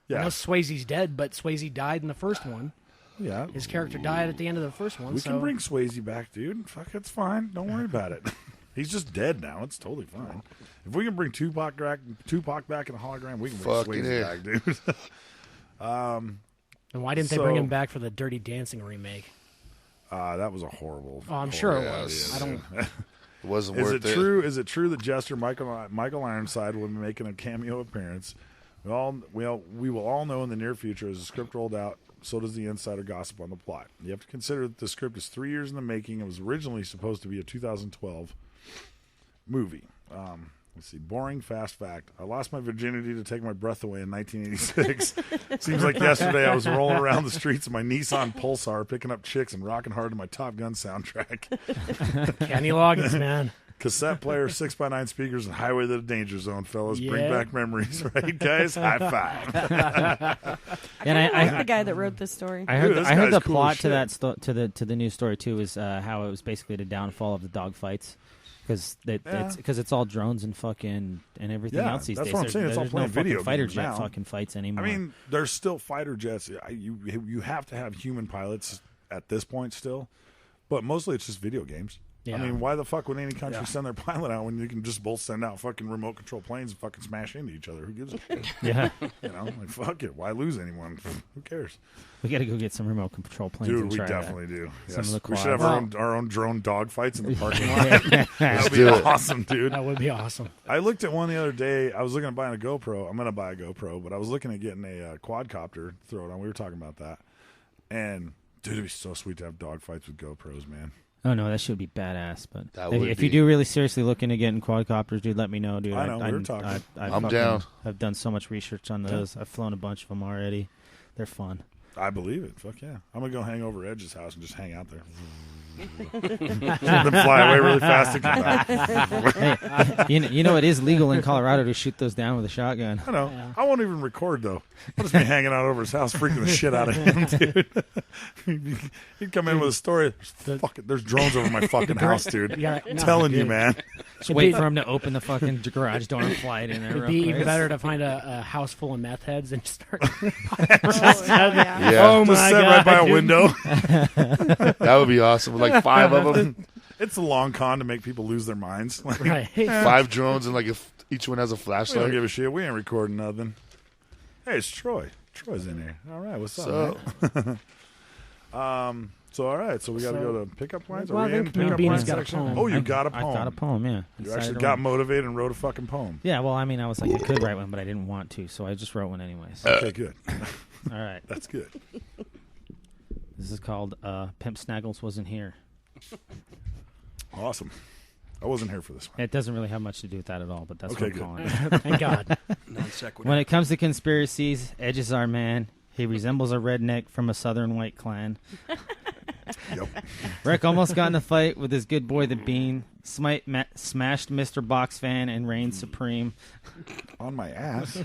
S8: Yeah.
S9: know Swayze's dead, but Swayze died in the first one.
S8: Yeah.
S9: His character died at the end of the first one.
S8: We
S9: so
S8: can bring Swayze back, dude. Fuck, it's fine. Don't worry about it. He's just dead now. It's totally fine. If we can bring Tupac back in a hologram, we can bring
S12: Fucking
S8: Swayze
S12: yeah.
S8: back, dude.
S9: And why didn't they bring him back for the Dirty Dancing remake?
S8: That was a horrible.
S9: Oh, I'm sure it
S12: Yeah,
S9: was.
S12: it
S9: I don't.
S12: It wasn't
S8: Is
S12: worth
S8: it true? Is it true that Jester Michael Ironside will be making a cameo appearance? We will all know in the near future as the script rolled out. So does the insider gossip on the plot. You have to consider that the script is 3 years in the making. It was originally supposed to be a 2012 movie. Let's see. Boring fast fact. I lost my virginity to take my breath away in 1986. Seems like yesterday I was rolling around the streets of my Nissan Pulsar, picking up chicks and rocking hard to my Top Gun soundtrack.
S9: Kenny Loggins, man.
S8: Cassette player, 6x9 speakers, and Highway to the Danger Zone, fellas. Bring
S9: Yeah.
S8: back memories, right, guys? High five.
S11: And I
S10: like the guy that wrote this story.
S11: I heard,
S8: Dude, this
S11: I heard
S8: guy's
S11: the
S8: cool
S11: plot
S8: as
S11: to
S8: shit.
S11: that to the new story too is how it was basically the downfall of the dog fights. Because it's all drones and fucking and everything else these
S8: that's
S11: days.
S8: what I'm saying. It's all
S11: There's
S8: playing
S11: no
S8: video
S11: fucking fighter
S8: games
S11: jet
S8: now.
S11: fucking fights anymore.
S8: I mean, there's still fighter jets. You have to have human pilots at this point still, but mostly it's just video games.
S9: Yeah.
S8: I mean, why the fuck would any country send their pilot out when you can just both send out fucking remote control planes and fucking smash into each other? Who gives a shit?
S11: Yeah.
S8: You know, like, fuck it. Why lose anyone? Who cares?
S11: We got to go get some remote control planes.
S8: Dude,
S11: and
S8: we
S11: try
S8: definitely
S11: that.
S8: do.
S11: Some
S8: Yes.
S11: of the
S8: We should have our own drone dogfights in the parking lot. That would be awesome, dude.
S9: That would be awesome.
S8: I looked at one the other day. I was looking at buying a GoPro. I'm going to buy a GoPro, but I was looking at getting a quadcopter, throw it on. We were talking about that. And, dude, it'd be so sweet to have dogfights with GoPros, man.
S11: Oh, no, that should be badass. But if
S12: be.
S11: you do really seriously look into getting quadcopters, dude, let me know, dude.
S8: I know, we were talking.
S12: I'm down.
S11: I've done so much research on those. I've flown a bunch of them already. They're fun.
S8: I believe it. Fuck yeah. I'm going to go hang over Edge's house and just hang out there. Then fly away really fast and come back.
S11: Hey, you know it is legal in Colorado to shoot those down with a shotgun.
S8: I know. Yeah. I won't even record, though. I'll just be hanging out over his house, freaking the shit out of him, dude. He'd come in with a story. There's drones over my fucking house, dude. I'm telling you, man.
S11: Just wait for him to open the fucking garage door and fly it in there.
S9: It'd be even better to find a house full of meth heads and start.
S8: Oh my
S9: God,
S8: set right by a
S9: dude.
S8: window.
S12: That would be awesome. With like 5 of them.
S8: It's a long con to make people lose their minds. Like,
S9: Right.
S12: 5 drones and like each one has a
S8: We
S12: flashlight.
S8: don't give a shit. We ain't recording nothing. Hey, it's Troy. Troy's in here. All right, what's up, man? So all right, so we got to go to pickup lines.
S9: Well,
S8: Are
S9: I
S8: we in
S9: think me and
S8: pickup
S9: Bean's
S8: lines
S9: got a
S8: section?
S9: poem.
S8: Oh, you got a poem.
S11: I've got a poem, yeah.
S8: You actually got motivated and wrote a fucking poem.
S11: Yeah, well, I mean, I was like, I could write one, but I didn't want to, so I just wrote one anyways.
S8: Okay, good.
S11: All right.
S8: That's good.
S11: This is called Pimp Snaggles Wasn't Here.
S8: Awesome. I wasn't here for this one.
S11: It doesn't really have much to do with that at all, but that's what I'm
S8: good.
S11: calling it.
S9: Thank God.
S2: Non sequitur.
S11: When it comes to conspiracies, Edge is our man. He resembles a redneck from a southern white clan.
S8: Yep.
S11: Rick almost got in a fight with his good boy the Bean. Smite smashed Mr. Box Fan and reigned supreme.
S8: On my ass.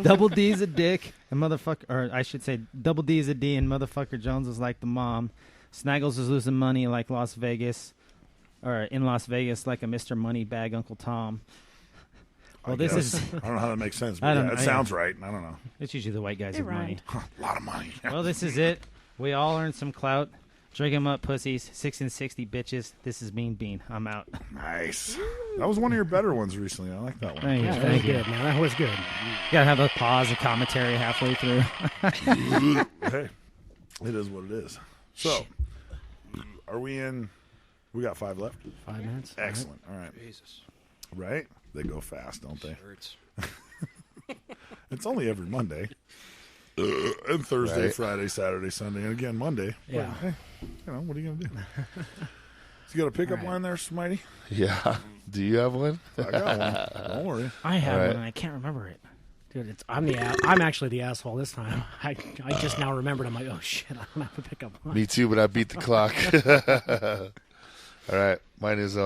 S11: Double D's a dick, and motherfucker, or I should say, Double D is a D, and motherfucker Jones was like the mom. Snaggles is losing money like Las Vegas, or in Las Vegas like a Mr. Moneybag Uncle Tom. Well, this is.
S8: I don't know how that makes sense, but it sounds right. I don't know.
S11: It's usually the white guys with money.
S8: A lot of money.
S11: Well, this is it. We all earned some clout. Drink 'em up, pussies. 6 and 60 bitches. This is Mean Bean. I'm out.
S8: Nice. That was one of your better ones recently. I like that one.
S11: Thank you.
S9: Yeah, that was good, man. That was good.
S11: You gotta have a pause, a commentary halfway through.
S8: Hey, it is what it is. So, are we in? We got 5 left.
S9: 5 minutes.
S8: Excellent. All right.
S2: Jesus.
S8: Right? They go fast, don't they?
S2: Hurts.
S8: It's only every Monday. And Thursday,
S12: Right.
S8: Friday, Saturday, Sunday, and again Monday.
S9: Yeah.
S8: But, hey, you know, what are you going to do? So you got a pickup line there, Smitey?
S12: Yeah. Do you have one?
S8: I got one. Don't worry.
S9: I have
S12: All right.
S9: one, and I can't remember it. Dude, I'm actually the asshole this time. I just now remembered. I'm like, oh shit, I don't have a pickup line.
S12: Me too, but I beat the clock. All right. Mine is,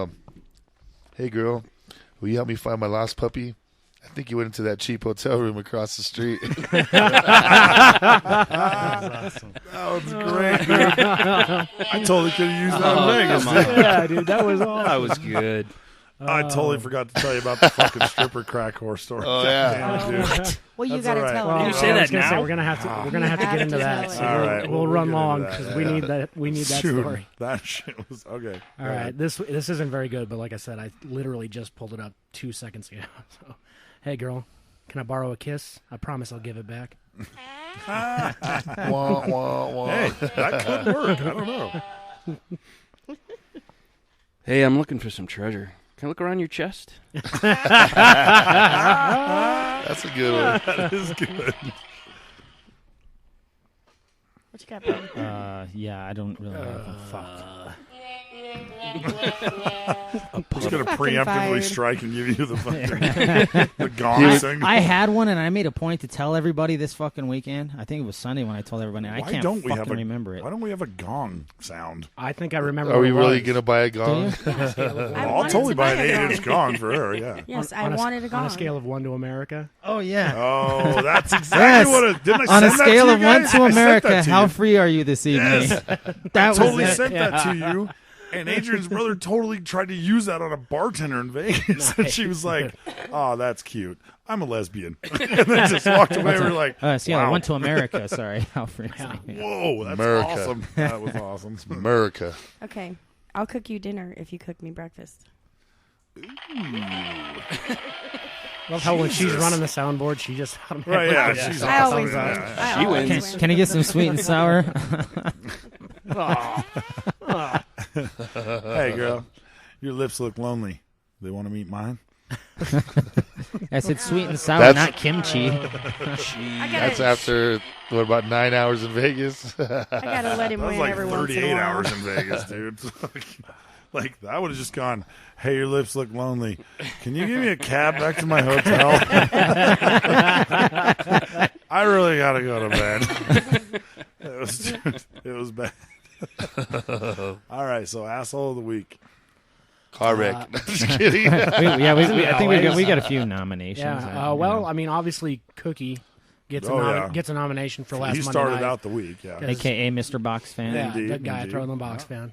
S12: hey girl, will you help me find my lost puppy? I think you went into that cheap hotel room across the street.
S9: Awesome.
S8: That was great, dude. I totally could have used that in Vegas.
S2: come on.
S8: dude.
S9: Yeah, dude, that was awesome.
S2: That was good.
S8: I totally forgot to tell you about the fucking stripper crack horse story.
S12: Oh, yeah.
S8: Damn it, dude.
S13: What? Well, you
S8: That's
S13: got to
S8: all right.
S13: tell
S9: Well,
S13: me.
S2: You say
S9: I was
S2: that
S9: gonna say,
S2: now?
S9: we're gonna have to get into that. So
S8: All right,
S9: we'll
S8: we'll
S9: run
S8: get
S9: long
S8: into that,
S9: because
S8: yeah.
S9: we need that. We need that
S8: Shoot,
S9: story.
S8: that shit was okay.
S9: All right, this isn't very good, but like I said, I literally just pulled it up 2 seconds ago. So, hey girl, can I borrow a kiss? I promise I'll give it back.
S12: Wah, wah, wah.
S8: Hey, that could work. I don't know.
S2: Hey, I'm looking for some treasure. Can I look around your chest?
S12: That's a good one.
S8: That is good.
S10: What you got, bro?
S11: Yeah, I don't really have a fuck.
S8: I'm just going to preemptively
S13: fired.
S8: strike and give you the fucking the gong thing.
S11: I had one, and I made a point to tell everybody this fucking weekend. I think it was Sunday when I told everybody. I
S8: Why
S11: can't
S8: don't we
S11: fucking
S8: have
S11: remember it.
S8: Why don't we have a gong sound?
S9: I think I remember.
S12: Are we
S9: what it
S12: really
S9: was.
S12: going to buy a gong?
S8: I'll
S10: wanted
S8: totally
S10: to
S8: buy
S10: buy
S8: an
S10: a gong.
S8: 8-inch gong for her, yeah.
S10: Yes,
S9: On
S10: I wanted a
S9: On
S10: gong.
S9: a scale of 1 to America.
S11: Oh yeah.
S8: Oh, that's exactly what it didn't I
S11: On a
S8: send that
S11: scale
S8: to
S11: of
S8: you
S11: 1
S8: guys?
S11: to
S8: I sent
S11: America,
S8: that to
S11: how
S8: you.
S11: free are you this evening?
S8: Yes.
S11: That
S8: Totally
S11: was it.
S8: sent that to you. And Adrian's brother totally tried to use that on a bartender in Vegas. And she was like, oh, that's cute. I'm a lesbian. And then just walked away. We're like,
S11: see,
S8: wow.
S11: I went to America. Sorry. Alfred.
S8: Whoa, that's
S12: America.
S8: awesome. That was awesome.
S12: It's America.
S10: Okay. I'll cook you dinner if you cook me breakfast.
S9: Love how when she's running the soundboard, she just
S8: right, yeah, she's
S10: I
S8: awesome.
S10: always win.
S2: She wins.
S11: Can I get some sweet and sour?
S8: Hey, girl, your lips look lonely. They want to meet mine?
S11: I said sweet and sour,
S12: That's-
S11: not kimchi.
S12: That's after, what, about 9 hours in Vegas?
S10: I gotta let him
S8: That was
S10: win
S8: like
S10: every once in
S8: 38
S10: a while.
S8: hours in Vegas, dude. Like, I would have just gone, hey, your lips look lonely. Can you give me a cab back to my hotel? I really got to go to bed. It was bad. All right, so asshole of the week.
S12: Car wreck. Just kidding.
S11: I think we got a few nominations.
S9: Yeah. Well, I mean, obviously, Cookie gets gets a nomination for last
S8: He
S9: Monday
S8: started
S9: night.
S8: out the week, yeah.
S11: AKA Mr. Box fan.
S9: Yeah,
S8: Indeed,
S9: that guy
S8: indeed.
S9: throwing the box fan.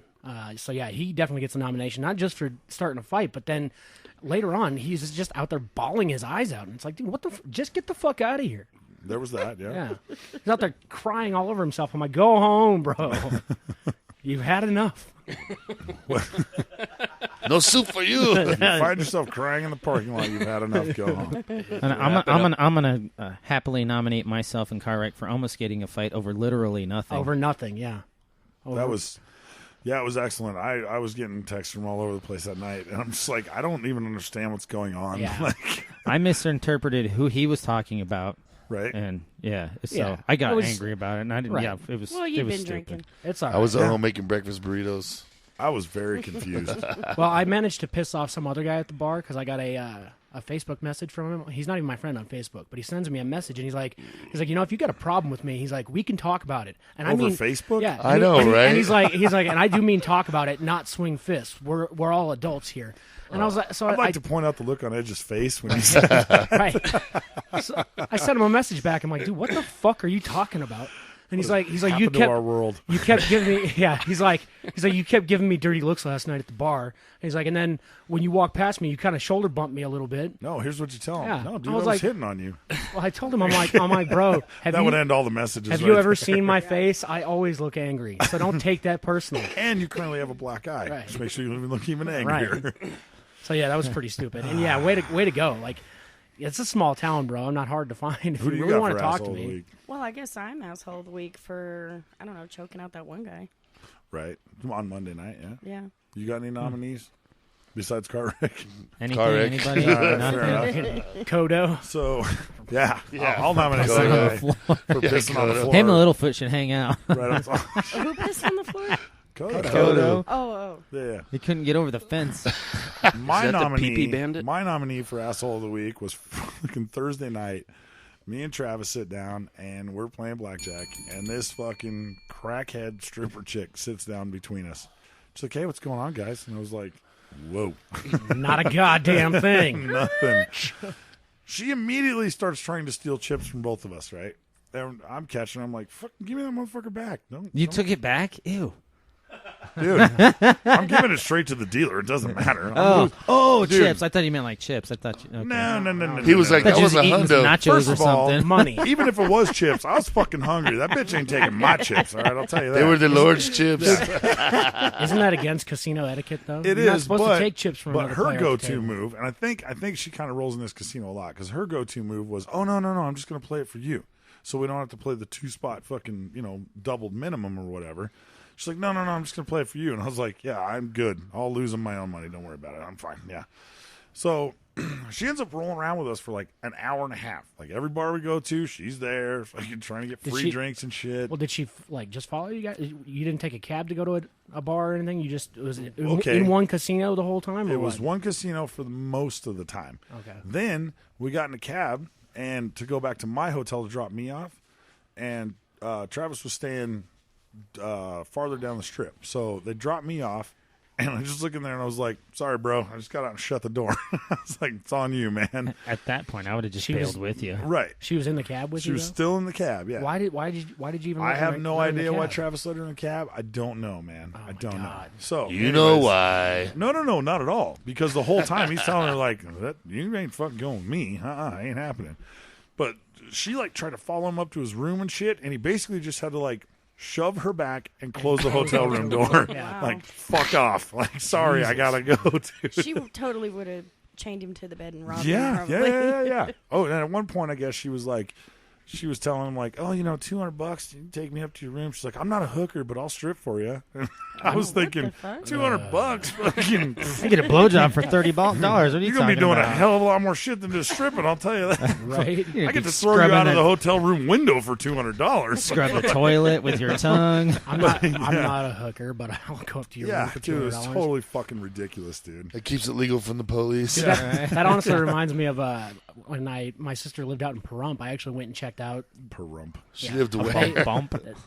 S9: So yeah, he definitely gets a nomination, not just for starting a fight, but then later on, he's just out there bawling his eyes out, and it's like, dude, what the? Just get the fuck out of here.
S8: There was that, yeah.
S9: Yeah, he's out there crying all over himself. I'm like, go home, bro. You've had enough.
S12: No soup for you.
S8: If you find yourself crying in the parking lot, you've had enough. Go home.
S11: And I'm gonna happily nominate myself and Car Wreck for almost getting a fight over literally nothing.
S9: Over nothing, yeah.
S8: That was, yeah, it was excellent. I was getting texts from all over the place that night, and I'm just like, I don't even understand what's going on.
S9: Yeah.
S8: Like,
S11: I misinterpreted who he was talking about.
S8: right?
S11: And so
S9: Yeah.
S11: I got
S9: It was-
S11: angry about it, and I didn't.
S9: Right.
S11: Yeah, it was.
S10: Well,
S11: it
S10: you've
S11: was
S10: been
S11: stupid.
S10: drinking.
S9: It's all right.
S12: I was at home making breakfast burritos.
S8: I was very confused.
S9: Well, I managed to piss off some other guy at the bar because I got a Facebook message from him. He's not even my friend on Facebook, but he sends me a message and he's like, you know, if you got a problem with me, he's like, we can talk about it. And
S8: Over
S9: I mean,
S8: Facebook?
S9: Yeah,
S12: I know, right?
S9: And he's like, and I do mean talk about it, not swing fists. We're all adults here. And I was like, so
S8: I'd like
S9: I
S8: to point out the look on Edge's face when he said that.
S9: right. So I sent him a message back. I'm like, dude, what the fuck are you talking about? And he's like, you
S8: happened to
S9: kept
S8: our world.
S9: You kept giving me, yeah. He's like, you kept giving me dirty looks last night at the bar. And he's like, and then when you walked past me, you kind of shoulder bumped me a little bit.
S8: No, here's what you tell him.
S9: Yeah.
S8: No, dude,
S9: I
S8: I
S9: was
S8: was
S9: like-
S8: hitting on you.
S9: Well, I told him, I'm like, bro,
S8: That would end all the messages.
S9: have
S8: right
S9: you ever
S8: there.
S9: seen my face? I always look angry, so don't take that personally.
S8: And you currently have a black eye.
S9: Right.
S8: Just make sure you look even angrier.
S9: So yeah, that was pretty stupid. And yeah, way to go. Like, it's a small town, bro. I'm not hard to find. If
S8: Who do
S9: you
S8: you
S9: really
S8: got
S9: want
S8: for
S9: to talk to
S8: asshole of the
S9: me,
S8: week?
S10: Well, I guess I'm asshole of the week for, I don't know, choking out that one guy.
S8: Right. On Monday night, yeah.
S10: Yeah.
S8: You got any nominees besides Car Wreck?
S11: Anything?
S12: Car Wreck.
S11: Anybody?
S8: All right,
S11: Nothing?
S8: fair enough.
S9: Kodo.
S8: So, yeah,
S12: Yeah,
S8: I'll nominate
S12: Kodo.
S8: that
S11: On the
S8: guy
S11: floor.
S8: for pissing on the floor.
S11: Him and Littlefoot should hang out.
S8: Right on
S10: Who pissed on the floor?
S8: Kodo.
S10: Oh.
S8: Yeah.
S11: He couldn't get over the fence.
S8: My
S2: Is that the
S8: nominee,
S2: pee-pee bandit?
S8: my nominee for asshole of the week was fucking Thursday night. Me and Travis sit down and we're playing blackjack, and this fucking crackhead stripper chick sits down between us. She's like, "Hey, what's going on, guys?" And I was like, "Whoa,
S9: Not a goddamn thing.
S8: nothing." She immediately starts trying to steal chips from both of us, right? And I'm catching her. I'm like, "Fucking give me that motherfucker back!"
S11: You took it back? Ew.
S8: Dude, I'm giving it straight to the dealer. It doesn't matter.
S11: Oh,
S8: Dude.
S11: chips. I thought you meant like chips. I thought you. Okay.
S8: No.
S12: He was like,
S11: Thought
S12: that
S11: you
S12: was a
S11: eating
S12: hundo.
S11: nachos
S8: First
S11: or
S8: of all,
S11: something.
S9: Money.
S8: Even if it was chips, I was fucking hungry. That bitch ain't taking my chips. All right, I'll tell you that.
S12: They were the Lord's chips.
S9: Isn't that against casino etiquette, though?
S8: It
S9: You're not
S8: is,
S9: supposed
S8: but,
S9: to take chips from
S8: but
S9: another
S8: her
S9: player at the
S8: go-to
S9: table.
S8: move, and I think she kind of rolls in this casino a lot, because her go-to move was, "Oh no, I'm just going to play it for you, so we don't have to play the 2-spot fucking doubled minimum or whatever." She's like, no, I'm just going to play it for you. And I was like, yeah, I'm good. I'll lose on my own money. Don't worry about it. I'm fine. Yeah. So she ends up rolling around with us for like an hour and a half. Like every bar we go to, she's there, fucking trying to get free drinks and shit.
S9: Well, did she just follow you guys? You didn't take a cab to go to a bar or anything? You just was it
S8: Okay.
S9: in one casino the whole time? Or
S8: It was
S9: what?
S8: one casino for the most of the time.
S9: Okay.
S8: Then we got in a cab and to go back to my hotel to drop me off, and Travis was staying farther down the strip. So they dropped me off, And I just looked in there and I was like, sorry, bro. I just got out and shut the door. I was like, it's on you, man.
S11: At that point, I would have just bailed with you.
S8: Right.
S9: She was in the cab with you?
S8: She was still in the cab, yeah.
S9: Why did you even
S8: I have no idea why Travis let her in the cab. I don't know, man. I don't know. So
S12: you know why.
S8: No, not at all. Because the whole time he's telling her, like, you ain't fucking going with me. Ain't happening. But she, like, tried to follow him up to his room and shit, and he basically just had to, like, shove her back and close the hotel room door.
S10: Wow.
S8: Like, fuck off. Like, sorry, Jesus. I gotta go, dude.
S10: She totally would have chained him to the bed and robbed him.
S8: Yeah. Oh, and at one point, I guess she was telling him, like, oh, $200, you can take me up to your room. She's like, I'm not a hooker, but I'll strip for you. I was thinking, $200, fucking.
S11: You get a blowjob for $30. What are you
S8: You're gonna be doing
S11: about?
S8: a hell of a lot more shit than just stripping. I'll tell you that.
S9: Right?
S8: I get to throw you out of the hotel room window for $200.
S11: Scrub the toilet with your tongue.
S9: I'm not a hooker, but I'll go up to your room for $200.
S8: Dude, it's totally fucking ridiculous, dude.
S12: It keeps it legal from the police.
S9: Dude, that honestly reminds me of when my sister lived out in Pahrump. I actually went and checked out
S8: Pahrump.
S12: She lived away.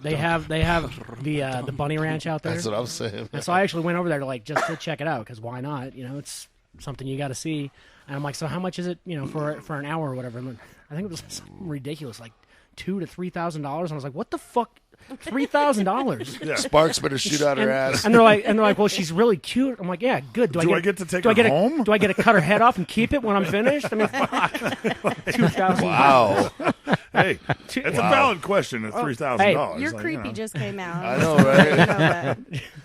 S9: They have the bunny ranch out there.
S12: That's what I'm saying.
S9: And so I actually went over there to just to check it out because why not? It's something you got to see. And I'm like, so how much is it? For an hour or whatever. And I think it was something ridiculous, like $2,000 to $3,000. And I was like, what the fuck? $3,000.
S12: Yeah. Sparks better shoot out her ass.
S9: And they're like, well, she's really cute. I'm like, yeah, good.
S8: Do I get to take her home?
S9: Do I get to cut her head off and keep it when I'm finished? I mean, fuck. $2,000.
S12: Wow.
S8: Hey, it's a valid question at $3,000.
S10: Hey, your creepy just came out.
S12: I know, right?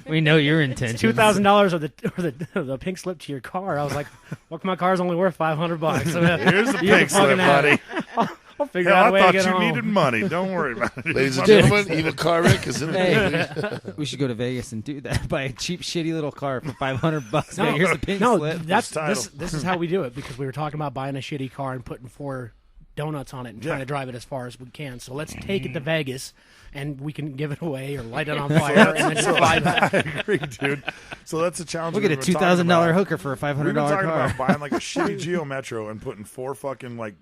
S11: We know your intentions.
S9: $2,000 or the pink slip to your car. I was like, look, my car's only worth $500.
S8: Here's the pink slip, buddy.
S9: I'll figure out a way to get home.
S8: I thought you needed money. Don't worry about it.
S12: Ladies and gentlemen, even car wreck is in the
S11: We should go to Vegas and do that. Buy a cheap, shitty little car for $500. No, here's the pink slip.
S9: This is how we do it because we were talking about buying a shitty car and putting 4 donuts on it and trying to drive it as far as we can. So let's take it to Vegas and we can give it away or light it on fire and then just fly back.
S8: I agree, dude. So that's a challenge.
S11: We'll get a $2,000 hooker for a $500 car.
S8: We've been talking about buying like a shitty Geo Metro and putting 4 fucking like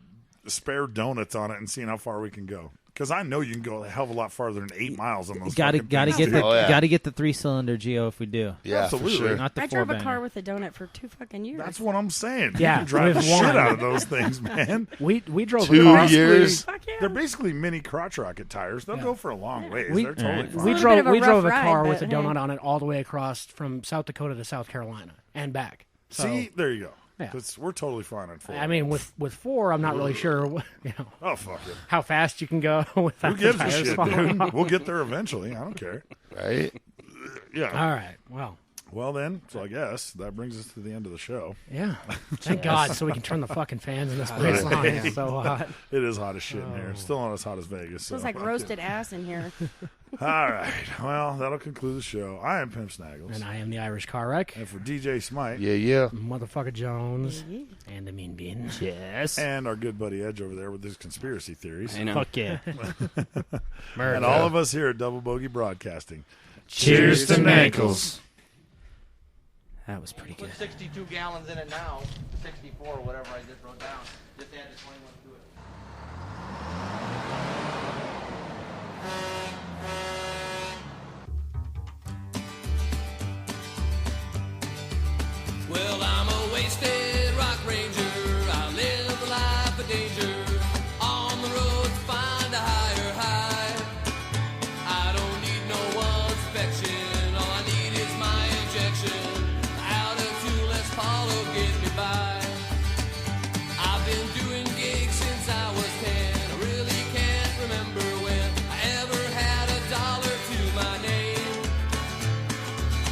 S8: spare donuts on it and seeing how far we can go. Because I know you can go a hell of a lot farther than 8 miles on those.
S11: Gotta get the 3-cylinder Geo if we do.
S12: Yeah,
S8: absolutely.
S12: For sure.
S11: Not the
S10: I drove a
S11: 4-banger.
S10: car with a donut for 2 fucking years.
S8: That's what I'm saying.
S9: Yeah,
S8: you can drive the
S9: with
S8: shit
S9: one.
S8: out of those things, man.
S9: We drove
S12: 2
S9: a car.
S12: years.
S10: Fuck yeah.
S8: They're basically mini crotch rocket tires. They'll go for a long ways.
S9: We-
S8: They're totally fine.
S9: We
S10: It's a little bit of a
S9: drove a
S10: rough
S9: car
S10: ride,
S9: with a
S10: but
S9: donut
S10: hey.
S9: on it all the way across from South Dakota to South Carolina and back. So,
S8: See, there you go.
S9: Yeah.
S8: We're totally fine on 4.
S9: I mean, with 4, I'm not really sure,
S8: oh fuck it.
S9: how fast you can go without
S8: Who gives
S9: the
S8: a
S9: tires
S8: shit,
S9: falling
S8: dude?
S9: off.
S8: We'll get there eventually. I don't care.
S12: Right?
S8: Yeah.
S9: All right.
S8: Well then, so I guess that brings us to the end of the show.
S9: Yeah. Thank God, so we can turn the fucking fans in this place on. It's so hot.
S8: It is hot as shit in here. It's still not as hot as Vegas.
S10: Feels like roasted ass in here.
S8: All right. Well, that'll conclude the show. I am Pimp Snaggles.
S9: And I am the Irish Car Wreck.
S8: And for DJ Smite.
S12: Yeah.
S9: Motherfucker Jones. And the Mean Beans. Yes.
S8: And our good buddy Edge over there with his conspiracy theories.
S2: I know.
S11: Fuck yeah.
S8: And all of us here at Double Bogey Broadcasting.
S11: Cheers to Mankles. That was pretty good.
S7: Put 62 gallons in it now, 64 or whatever I just wrote down. Just add the 21 to it.
S13: Well, I'm a wasted rock ranger. I live a life of danger. On the road to find a higher high. I don't need no one's affection. All I need is my injection. Out of two, let's follow, get me by. I've been doing gigs since I was 10. I really can't remember when I ever had $1 to my name.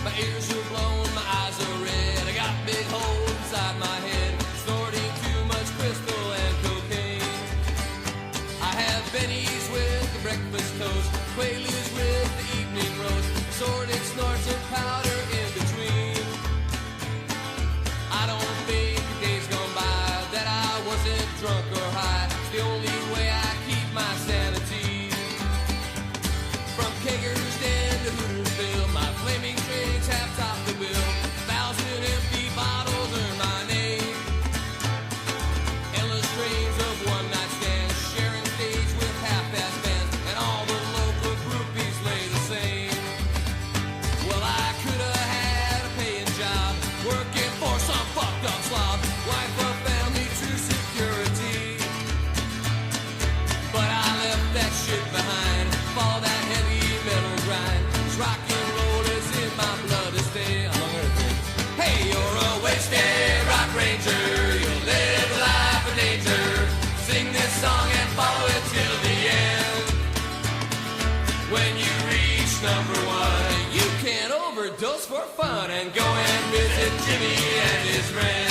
S13: My ears are blown, my eyes are red. I got big holes inside my head, snorting too much crystal and cocaine. I have bennies with the breakfast toast, quaaludes with the evening roast, assorted snorts of powder in between. I don't think a day's gone by that I wasn't drunk or high. It's the only way I keep my sanity. From Kegger's Den to Hootersville, my flaming drinks have topped the bill. 1,000 empty bottles earn my name. Endless trains of one-night stands, sharing stage with half-ass bands, and all the local groupies lay the same. Well, I could have had a paying fun and go and visit Jimmy and his friends.